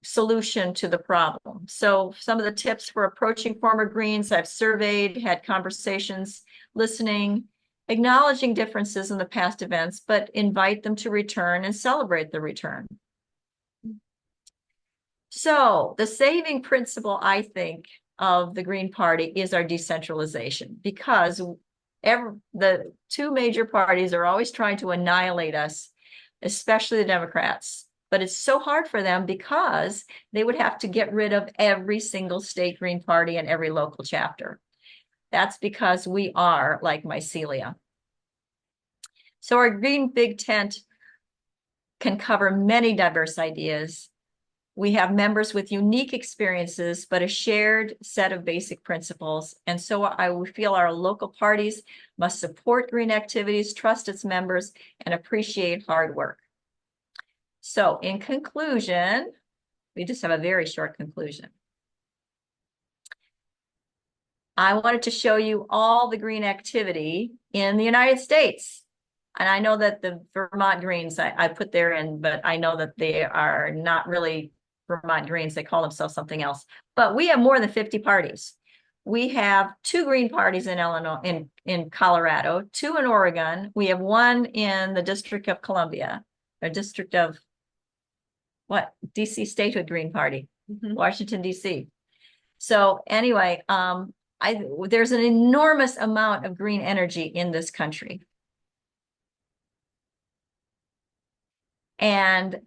solution to the problem. So some of the tips for approaching former Greens, I've surveyed, had conversations, listening, acknowledging differences in the past events, but invite them to return and celebrate the return. So the saving principle, I think, of the Green Party is our decentralization, because the two major parties are always trying to annihilate us, especially the Democrats. But it's so hard for them because they would have to get rid of every single state Green Party and every local chapter. That's because we are like mycelia. So our Green Big Tent can cover many diverse ideas We have members with unique experiences, but a shared set of basic principles. And so I would feel our local parties must support green activities, trust its members, and appreciate hard work. So in conclusion, we just have a very short conclusion. I wanted to show you all the green activity in the United States. And I know that the Vermont Greens, I put there in, but I know that they are not really Vermont Greens. They call themselves something else. But we have more than 50 parties. We have 2 green parties in Illinois, in Colorado, 2 in Oregon. We have 1 in the District of Columbia, or District of what? DC Statehood Green Party, Washington, DC. So anyway, there's an enormous amount of green energy in this country. And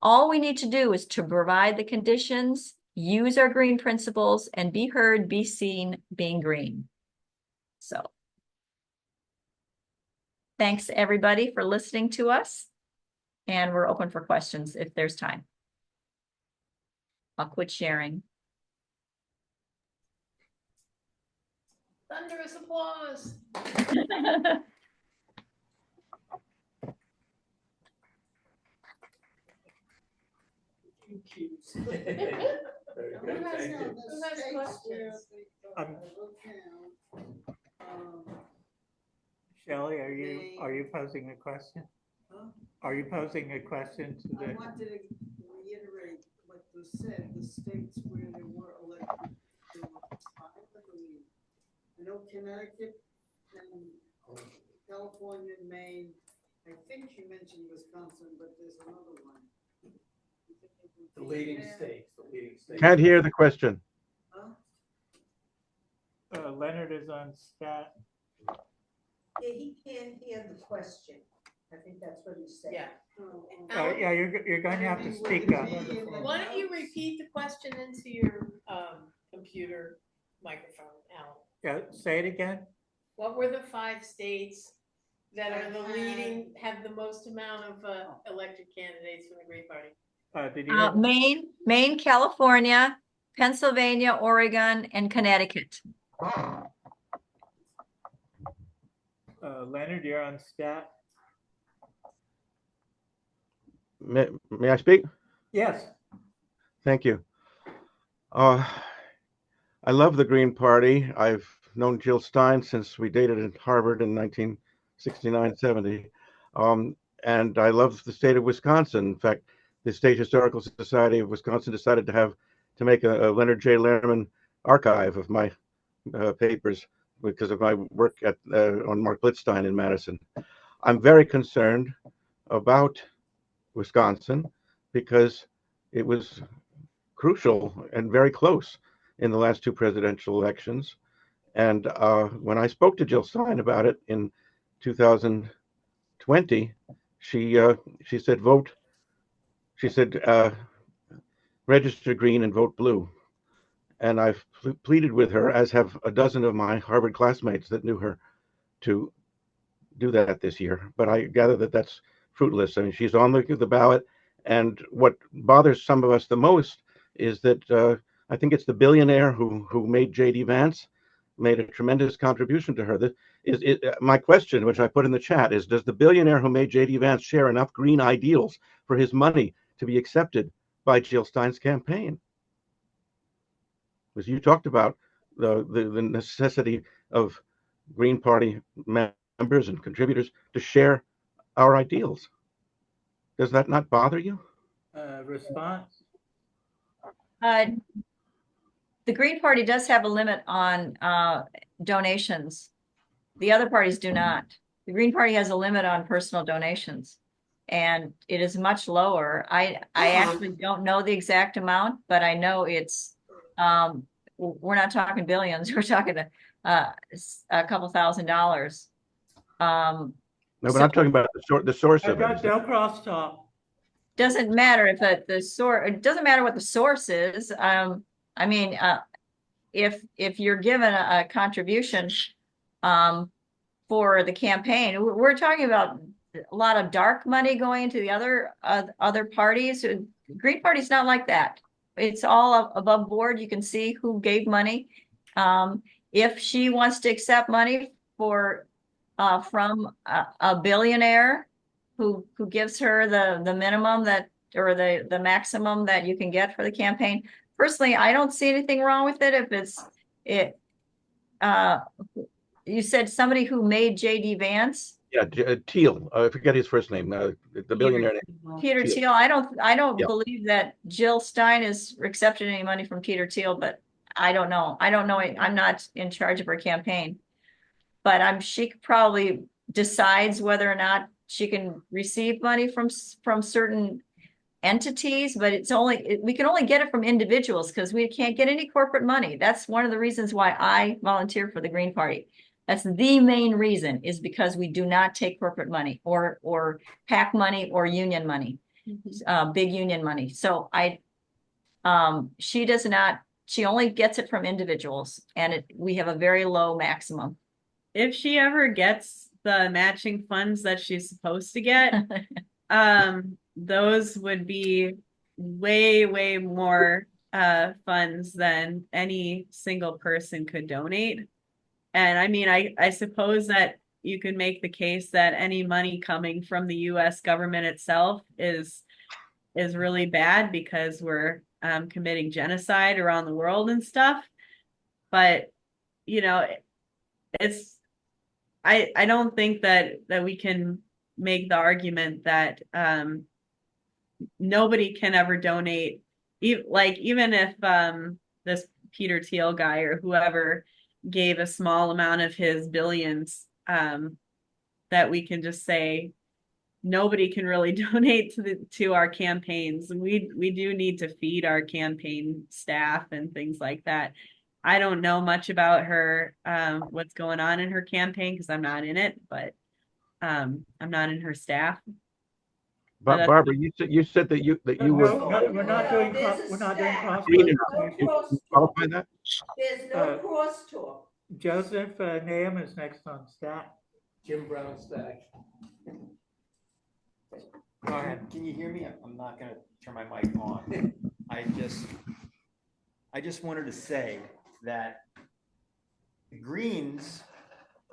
all we need to do is to provide the conditions, use our green principles, and be heard, be seen, being green. So thanks everybody for listening to us. And we're open for questions if there's time. I'll quit sharing. Thunderous applause. Very good, thank you. Who has questions? Shelley, are you posing a question? Are you posing a question to I the? wanted to reiterate what was said, the states where there were elected, there were 5, I believe. I know Connecticut and California and Maine. I think you mentioned Wisconsin, but there's another one. The leading states. Can't hear the question. Huh? Leonard is on stat. Yeah, he can't hear the question. I think that's what he said. Yeah. Yeah, you're going to have to speak up. Why don't you repeat the question into your computer microphone, Alan? Yeah, say it again. What were the 5 states that are the leading, have the most amount of elected candidates from the Green Party? Did you? Maine, California, Pennsylvania, Oregon, and Connecticut. Leonard, you're on stat. May I speak? Yes. Thank you. I love the Green Party. I've known Jill Stein since we dated at Harvard in 1969-70. And I love the state of Wisconsin. In fact, the State Historical Society of Wisconsin decided to make a Leonard J. Lehrman archive of my papers because of my work on Mark Blitzstein in Madison. I'm very concerned about Wisconsin because it was crucial and very close in the last 2 presidential elections. And when I spoke to Jill Stein about it in 2020, she said vote. She said register green and vote blue. And I've pleaded with her, as have a dozen of my Harvard classmates that knew her, to do that this year. But I gather that that's fruitless. I mean, she's on the ballot. And what bothers some of us the most is that I think it's the billionaire who made J.D. Vance made a tremendous contribution to her. My question, which I put in the chat, is does the billionaire who made J.D. Vance share enough green ideals for his money to be accepted by Jill Stein's campaign? Because you talked about the necessity of Green Party members and contributors to share our ideals. Does that not bother you? Response? The Green Party does have a limit on donations. The other parties do not. The Green Party has a limit on personal donations, and it is much lower. I actually don't know the exact amount, but I know it's we're not talking billions. We're talking a couple $1,000s. No, but I'm talking about the source of it. No crosstalk. Doesn't matter if the source. It doesn't matter what the source is. I mean, if you're given a contribution for the campaign, we're talking about a lot of dark money going to the other parties. Green Party's not like that. It's all above board. You can see who gave money. If she wants to accept money for from a billionaire who gives her the minimum that or the maximum that you can get for the campaign. Personally, I don't see anything wrong with it if it you said somebody who made J.D. Vance. Yeah, Teal, I forget his first name, the billionaire name. Peter Thiel. Thiel. I don't Yeah. believe that Jill Stein has accepted any money from Peter Thiel, but I don't know. I'm not in charge of her campaign. But she probably decides whether or not she can receive money from certain entities, but we can only get it from individuals because we can't get any corporate money. That's one of the reasons why I volunteer for the Green Party. That's the main reason, is because we do not take corporate money or PAC money or union money, big union money. So she does not. She only gets it from individuals, and we have a very low maximum. If she ever gets the matching funds that she's supposed to get, those would be way more funds than any single person could donate. And I mean, I suppose that you could make the case that any money coming from the US government itself is really bad because we're committing genocide around the world and stuff. But you know, I don't think that we can make the argument that nobody can ever donate. Even if this Peter Thiel guy or whoever gave a small amount of his billions, that we can just say nobody can really donate to our campaigns. We do need to feed our campaign staff and things like that. I don't know much about her, what's going on in her campaign because I'm not in it, but I'm not in her staff. But Barbara, you said that you were. No, we're not doing cross. You qualify that? There's no crosstalk. Joseph Nahum is next on staff. Jim Brown stack. Go ahead. Can you hear me? I'm not gonna turn my mic on. I just wanted to say that the Greens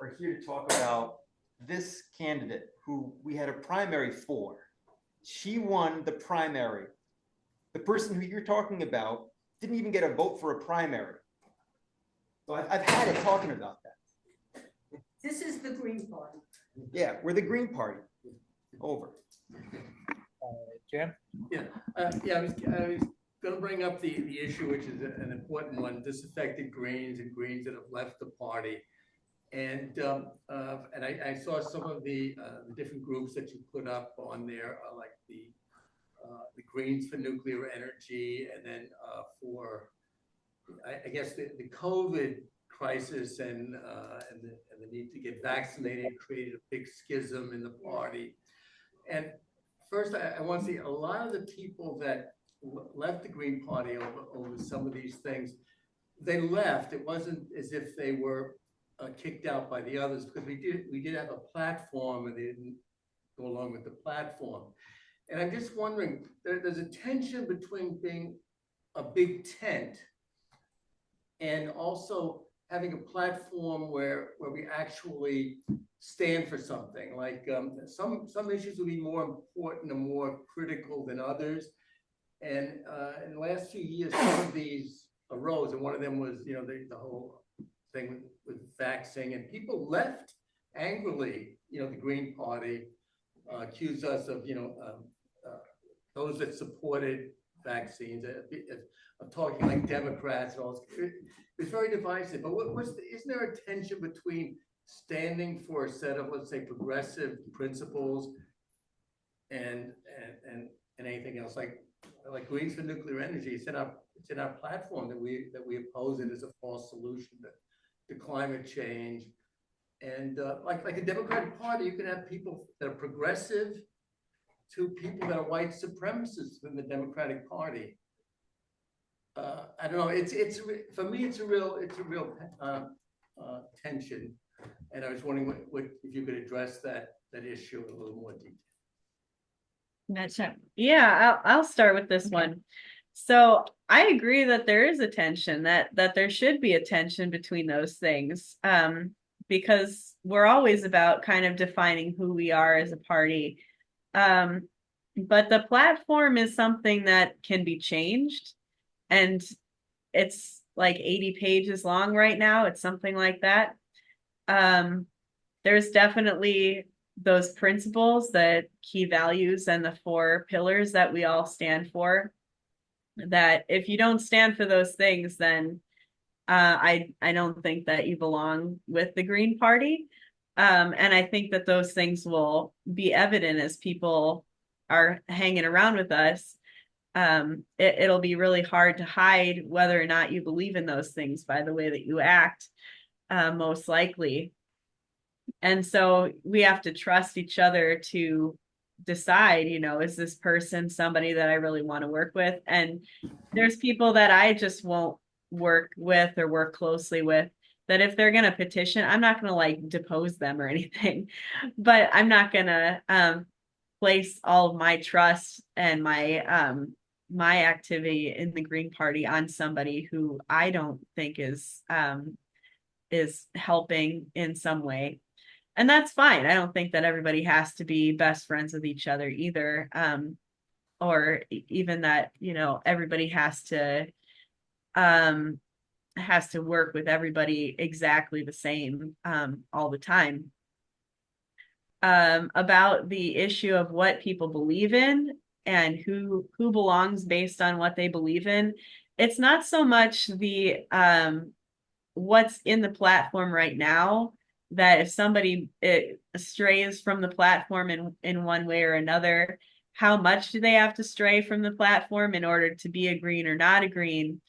are here to talk about this candidate who we had a primary for. She won the primary. The person who you're talking about didn't even get a vote for a primary. So I've had it talking about that. This is the Green Party. Yeah, we're the Green Party. Over. Jim? Yeah, I was going to bring up the issue, which is an important one: disaffected Greens and Greens that have left the party. And I saw some of the different groups that you put up on there, like the Greens for nuclear energy, and then for I guess the COVID crisis and the need to get vaccinated created a big schism in the party. And first, I want to see a lot of the people that left the Green Party over some of these things. They left. It wasn't as if they were kicked out by the others, because we did have a platform, and they didn't go along with the platform. And I'm just wondering, there's a tension between being a big tent and also having a platform where we actually stand for something. Like some issues will be more important and more critical than others. And in the last few years, some of these arose, and one of them was, the whole thing with vaxxing, and people left angrily. The Green Party accused us of, those that supported vaccines of talking like Democrats and all this. It's very divisive. But isn't there a tension between standing for a set of, let's say, progressive principles and anything else, like Greens for nuclear energy? It's in our platform that we oppose it as a false solution to climate change. And like the Democratic Party, you can have people that are progressive to people that are white supremacists within the Democratic Party. I don't know. It's for me, it's a real tension, and I was wondering what if you could address that issue in a little more detail. That's it. Yeah, I'll start with this one. So I agree that there is a tension, that there should be a tension between those things. Because we're always about kind of defining who we are as a party. But the platform is something that can be changed, and it's like 80 pages long right now. It's something like that. There's definitely those principles, the key values, and the 4 pillars that we all stand for. That if you don't stand for those things, then I don't think that you belong with the Green Party. And I think that those things will be evident as people are hanging around with us. It'll be really hard to hide whether or not you believe in those things by the way that you act, most likely. And so we have to trust each other to decide, is this person somebody that I really want to work with? And there's people that I just won't work with or work closely with, that if they're going to petition, I'm not going to like depose them or anything, but I'm not going to place all of my trust and my activity in the Green Party on somebody who I don't think is helping in some way. And that's fine. I don't think that everybody has to be best friends with each other either. Or even that, everybody has to work with everybody exactly the same all the time. About the issue of what people believe in and who belongs based on what they believe in. It's not so much the what's in the platform right now, that if somebody strays from the platform in one way or another, how much do they have to stray from the platform in order to be a Green or not a Green,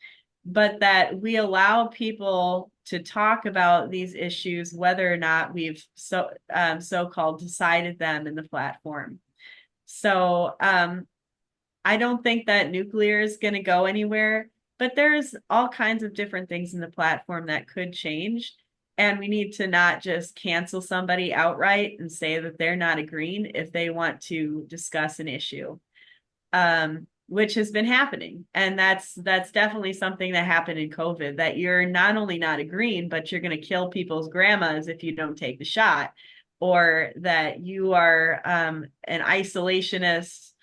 but that we allow people to talk about these issues, whether or not we've so-called decided them in the platform. So I don't think that nuclear is going to go anywhere, but there's all kinds of different things in the platform that could change. And we need to not just cancel somebody outright and say that they're not a Green if they want to discuss an issue, which has been happening. And that's definitely something that happened in COVID, that you're not only not a Green, but you're going to kill people's grandmas if you don't take the shot, or that you are an isolationist,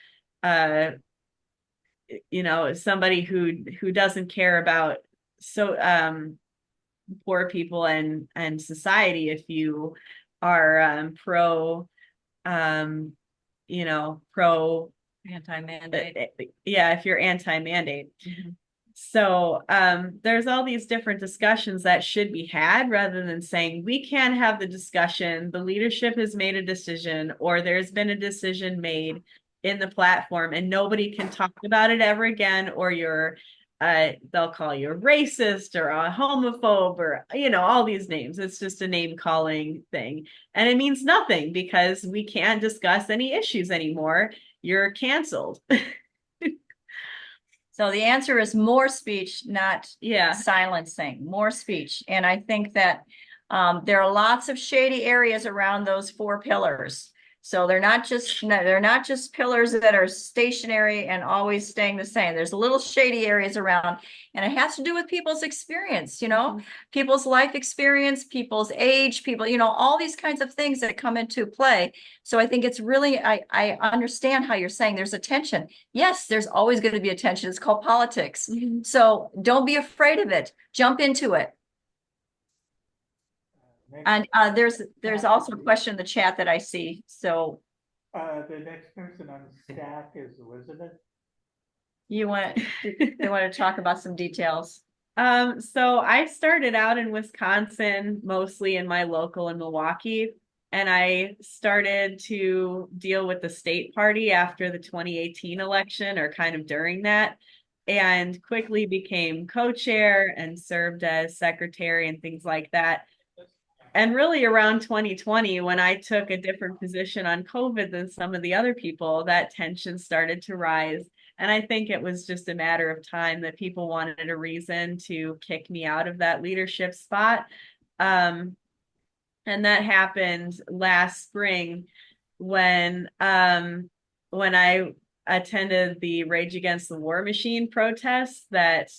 somebody who doesn't care about poor people and society if you are pro Anti-mandate. if you're anti-mandate. So there's all these different discussions that should be had, rather than saying we can't have the discussion, the leadership has made a decision, or there's been a decision made in the platform and nobody can talk about it ever again, or you're they'll call you a racist or a homophobe, or all these names. It's just a name calling thing, and it means nothing because we can't discuss any issues anymore. You're canceled. So the answer is more speech, not Yeah. silencing, more speech. And I think that there are lots of shady areas around those 4 pillars. So they're not just pillars that are stationary and always staying the same. There's little shady areas around, and it has to do with people's experience, people's life experience, people's age, all these kinds of things that come into play. So I think it's really, I understand how you're saying there's a tension. Yes, there's always going to be a tension. It's called politics. So don't be afraid of it. Jump into it. And there's also a question in the chat that I see. So the next person on the stack is Elizabeth. they want to talk about some details. So I started out in Wisconsin, mostly in my local in Milwaukee, and I started to deal with the state party after the 2018 election, or kind of during that, and quickly became co-chair and served as secretary and things like that. And really around 2020, when I took a different position on COVID than some of the other people, that tension started to rise. And I think it was just a matter of time that people wanted a reason to kick me out of that leadership spot. And that happened last spring when when I attended the Rage Against the War Machine protests that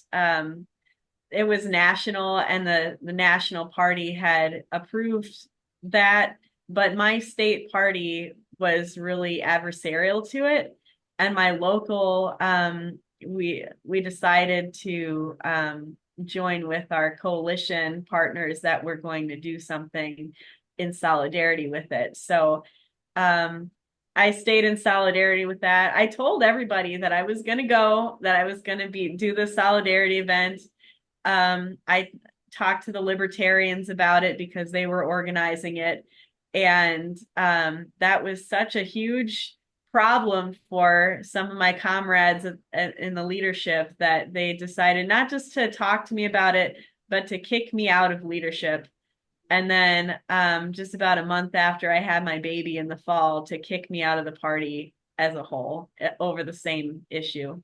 it was national and the national party had approved that, but my state party was really adversarial to it. And my local, we decided to join with our coalition partners that were going to do something in solidarity with it. So I stayed in solidarity with that. I told everybody that I was going to go, that I was going to do the solidarity event. I talked to the libertarians about it because they were organizing it. And that was such a huge problem for some of my comrades in the leadership that they decided not just to talk to me about it, but to kick me out of leadership. And then just about a month after I had my baby in the fall, to kick me out of the party as a whole over the same issue.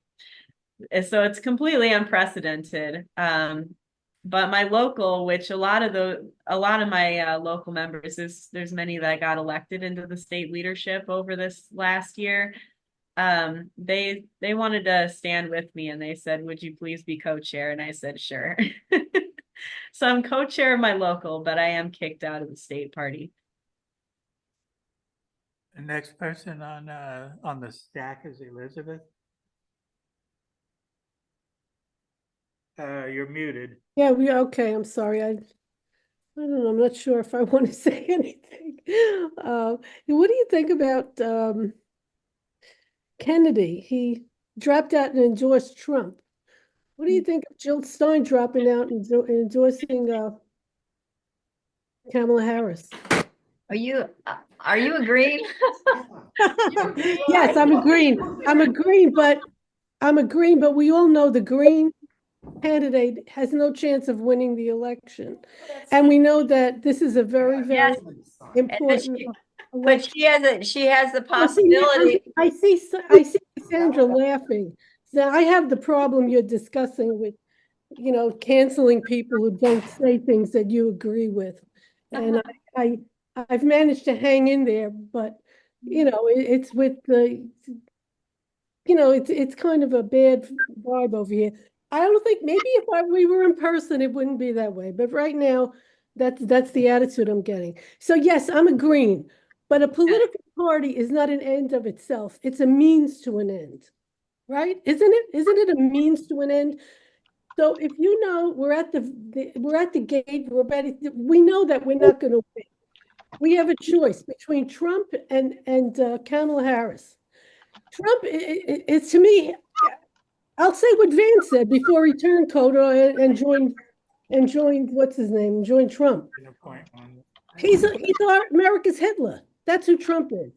So it's completely unprecedented. But my local, which a lot of my local members, there's many that got elected into the state leadership over this last year. They wanted to stand with me and they said, "Would you please be co-chair?" And I said, "Sure." So I'm co-chair of my local, but I am kicked out of the state party. The next person on the stack is Elizabeth. You're muted. Yeah, okay, I'm sorry. I don't know, I'm not sure if I want to say anything. What do you think about Kennedy? He dropped out and endorsed Trump. What do you think of Jill Stein dropping out and endorsing Kamala Harris? Are you agreeing? Yes, I'm agreeing. But we all know the Green candidate has no chance of winning the election. And we know that this is a very, very important But she has the possibility. I see Sandra laughing. So I have the problem you're discussing with, canceling people who don't say things that you agree with. And I've managed to hang in there, but it's with the, it's kind of a bad vibe over here. I don't think, maybe if we were in person, it wouldn't be that way. But right now, that's the attitude I'm getting. So yes, I'm agreeing. But a political party is not an end of itself. It's a means to an end, right? Isn't it? Isn't it a means to an end? So if we're at the gate, we're ready. We know that we're not going to win. We have a choice between Trump and Kamala Harris. Trump is, to me, I'll say what Vance said before he turned Coda and joined what's his name? Joined Trump. He's America's Hitler. That's who Trump is.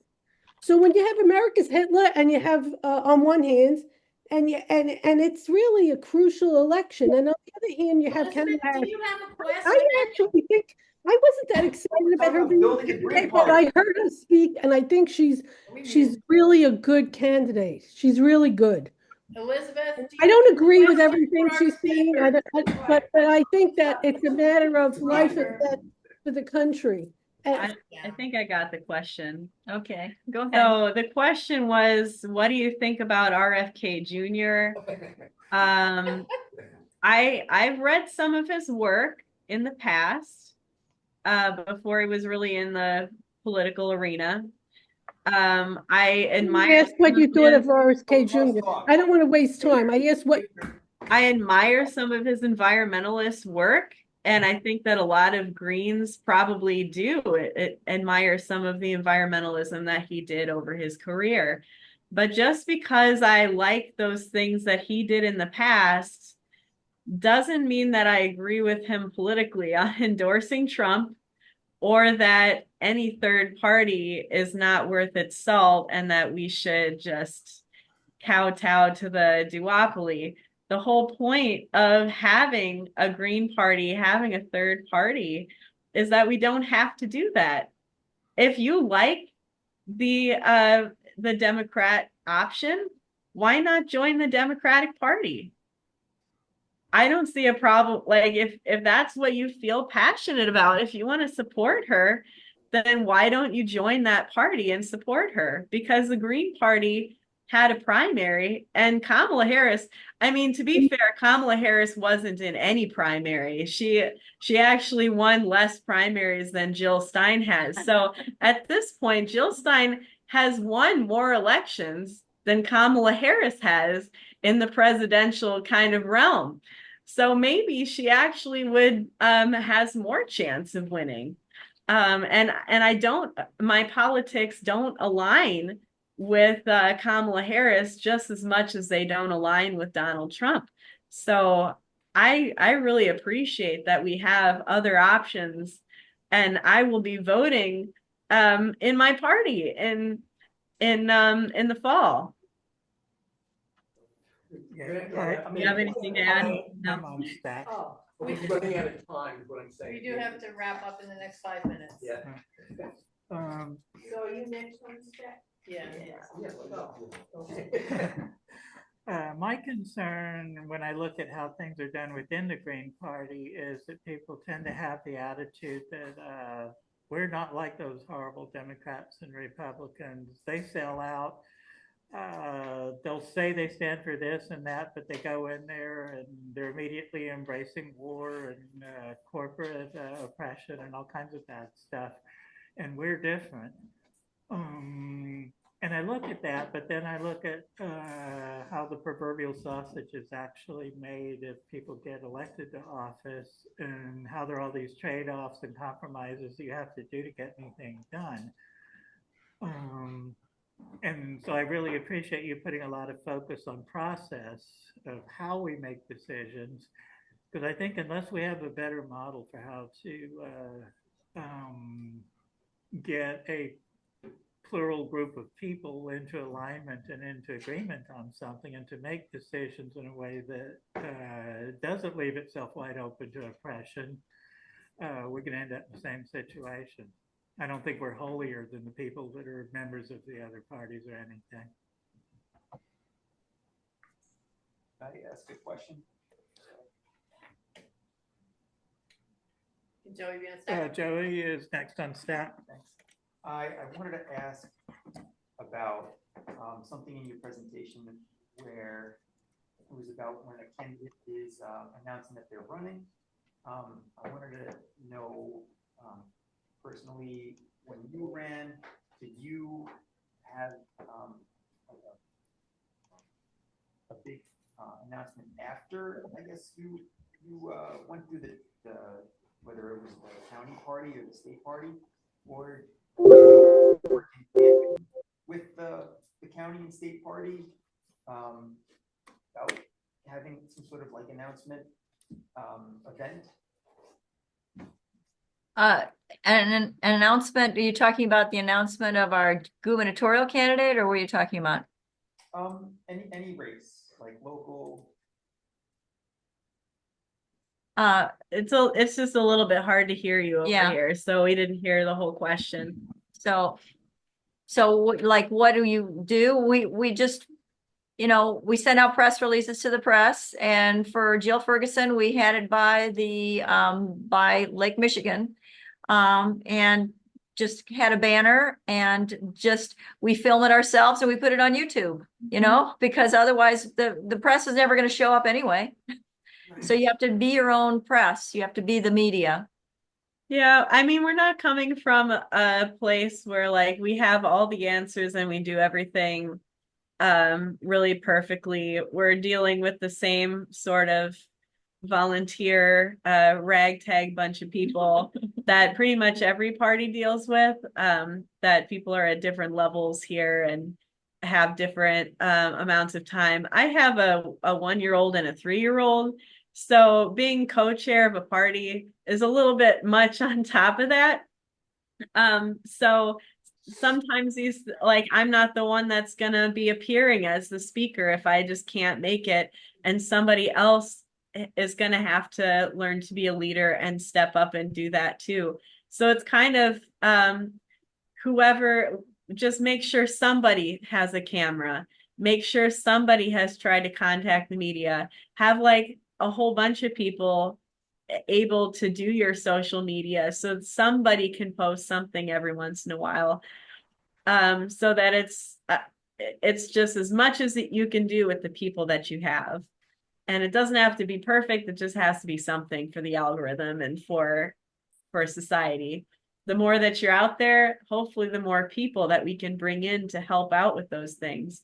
So when you have America's Hitler and you have on one hand, and it's really a crucial election, and on the other hand, you have Kamala Harris. Do you have a question? I actually think I wasn't that excited about her, but I heard her speak, and I think she's really a good candidate. She's really good. Elizabeth, I don't agree with everything she's saying, but I think that it's a matter of life and death for the country. I think I got the question. Okay, go ahead. So the question was, what do you think about RFK Jr.? I've read some of his work in the past, before he was really in the political arena. I admire. Ask what you thought of RFK Jr. I don't want to waste time. I admire some of his environmentalist work. And I think that a lot of Greens probably do admire some of the environmentalism that he did over his career. But just because I like those things that he did in the past doesn't mean that I agree with him politically on endorsing Trump, or that any third party is not worth its salt and that we should just kowtow to the duopoly. The whole point of having a Green Party, having a third party, is that we don't have to do that. If you like the Democrat option, why not join the Democratic Party? I don't see a problem. Like if that's what you feel passionate about, if you want to support her, then why don't you join that party and support her? Because the Green Party had a primary, and Kamala Harris, I mean, to be fair, Kamala Harris wasn't in any primary. She actually won less primaries than Jill Stein has. So at this point, Jill Stein has won more elections than Kamala Harris has in the presidential kind of realm. So maybe she actually would has more chance of winning. And I don't, my politics don't align with Kamala Harris just as much as they don't align with Donald Trump. So I really appreciate that we have other options, and I will be voting in my party in the fall. Yeah, Do you have anything to add? No. I'm on staff. Oh, We're running out of time, is what I'm saying. We do have to wrap up in the next 5 minutes. Yeah. so are you next on the stack? Yeah. My concern when I look at how things are done within the Green Party is that people tend to have the attitude that we're not like those horrible Democrats and Republicans. They sell out. They'll say they stand for this and that, but they go in there and they're immediately embracing war and corporate oppression and all kinds of bad stuff. And we're different. And I look at that, but then I look at how the proverbial sausage is actually made if people get elected to office, and how there are all these trade-offs and compromises that you have to do to get anything done. And so I really appreciate you putting a lot of focus on process of how we make decisions, because I think unless we have a better model for how to get a plural group of people into alignment and into agreement on something, and to make decisions in a way that doesn't leave itself wide open to oppression, we're going to end up in the same situation. I don't think we're holier than the people that are members of the other parties or anything. Can I ask a question? Joey, you gonna start? Joey is next on staff. Thanks. I wanted to ask about something in your presentation where it was about when a candidate is announcing that they're running. I wanted to know personally, when you ran, did you have a big announcement after, I guess, you went through the whether it was the county party or the state party, or with the county and state party about having some sort of like announcement event? An announcement, are you talking about the announcement of our gubernatorial candidate, or were you talking about? Any race, like local. It's just a little bit hard to hear you over here, so we didn't hear the whole question. So like, what do you do? We just, we send out press releases to the press, and for Jill Ferguson, we had it by by Lake Michigan, and just had a banner, and we film it ourselves and we put it on YouTube, because otherwise the press is never going to show up anyway. So you have to be your own press. You have to be the media. Yeah, I mean, we're not coming from a place where like we have all the answers and we do everything really perfectly. We're dealing with the same sort of volunteer ragtag bunch of people that pretty much every party deals with, that people are at different levels here and have different amounts of time. I have a 1-year-old and a 3-year-old. So being co-chair of a party is a little bit much on top of that. So sometimes I'm not the one that's going to be appearing as the speaker if I just can't make it. And somebody else is going to have to learn to be a leader and step up and do that too. So it's kind of whoever, just make sure somebody has a camera, make sure somebody has tried to contact the media, have like a whole bunch of people able to do your social media, so somebody can post something every once in a while, so that it's just as much as that you can do with the people that you have. And it doesn't have to be perfect. It just has to be something for the algorithm and for society. The more that you're out there, hopefully the more people that we can bring in to help out with those things.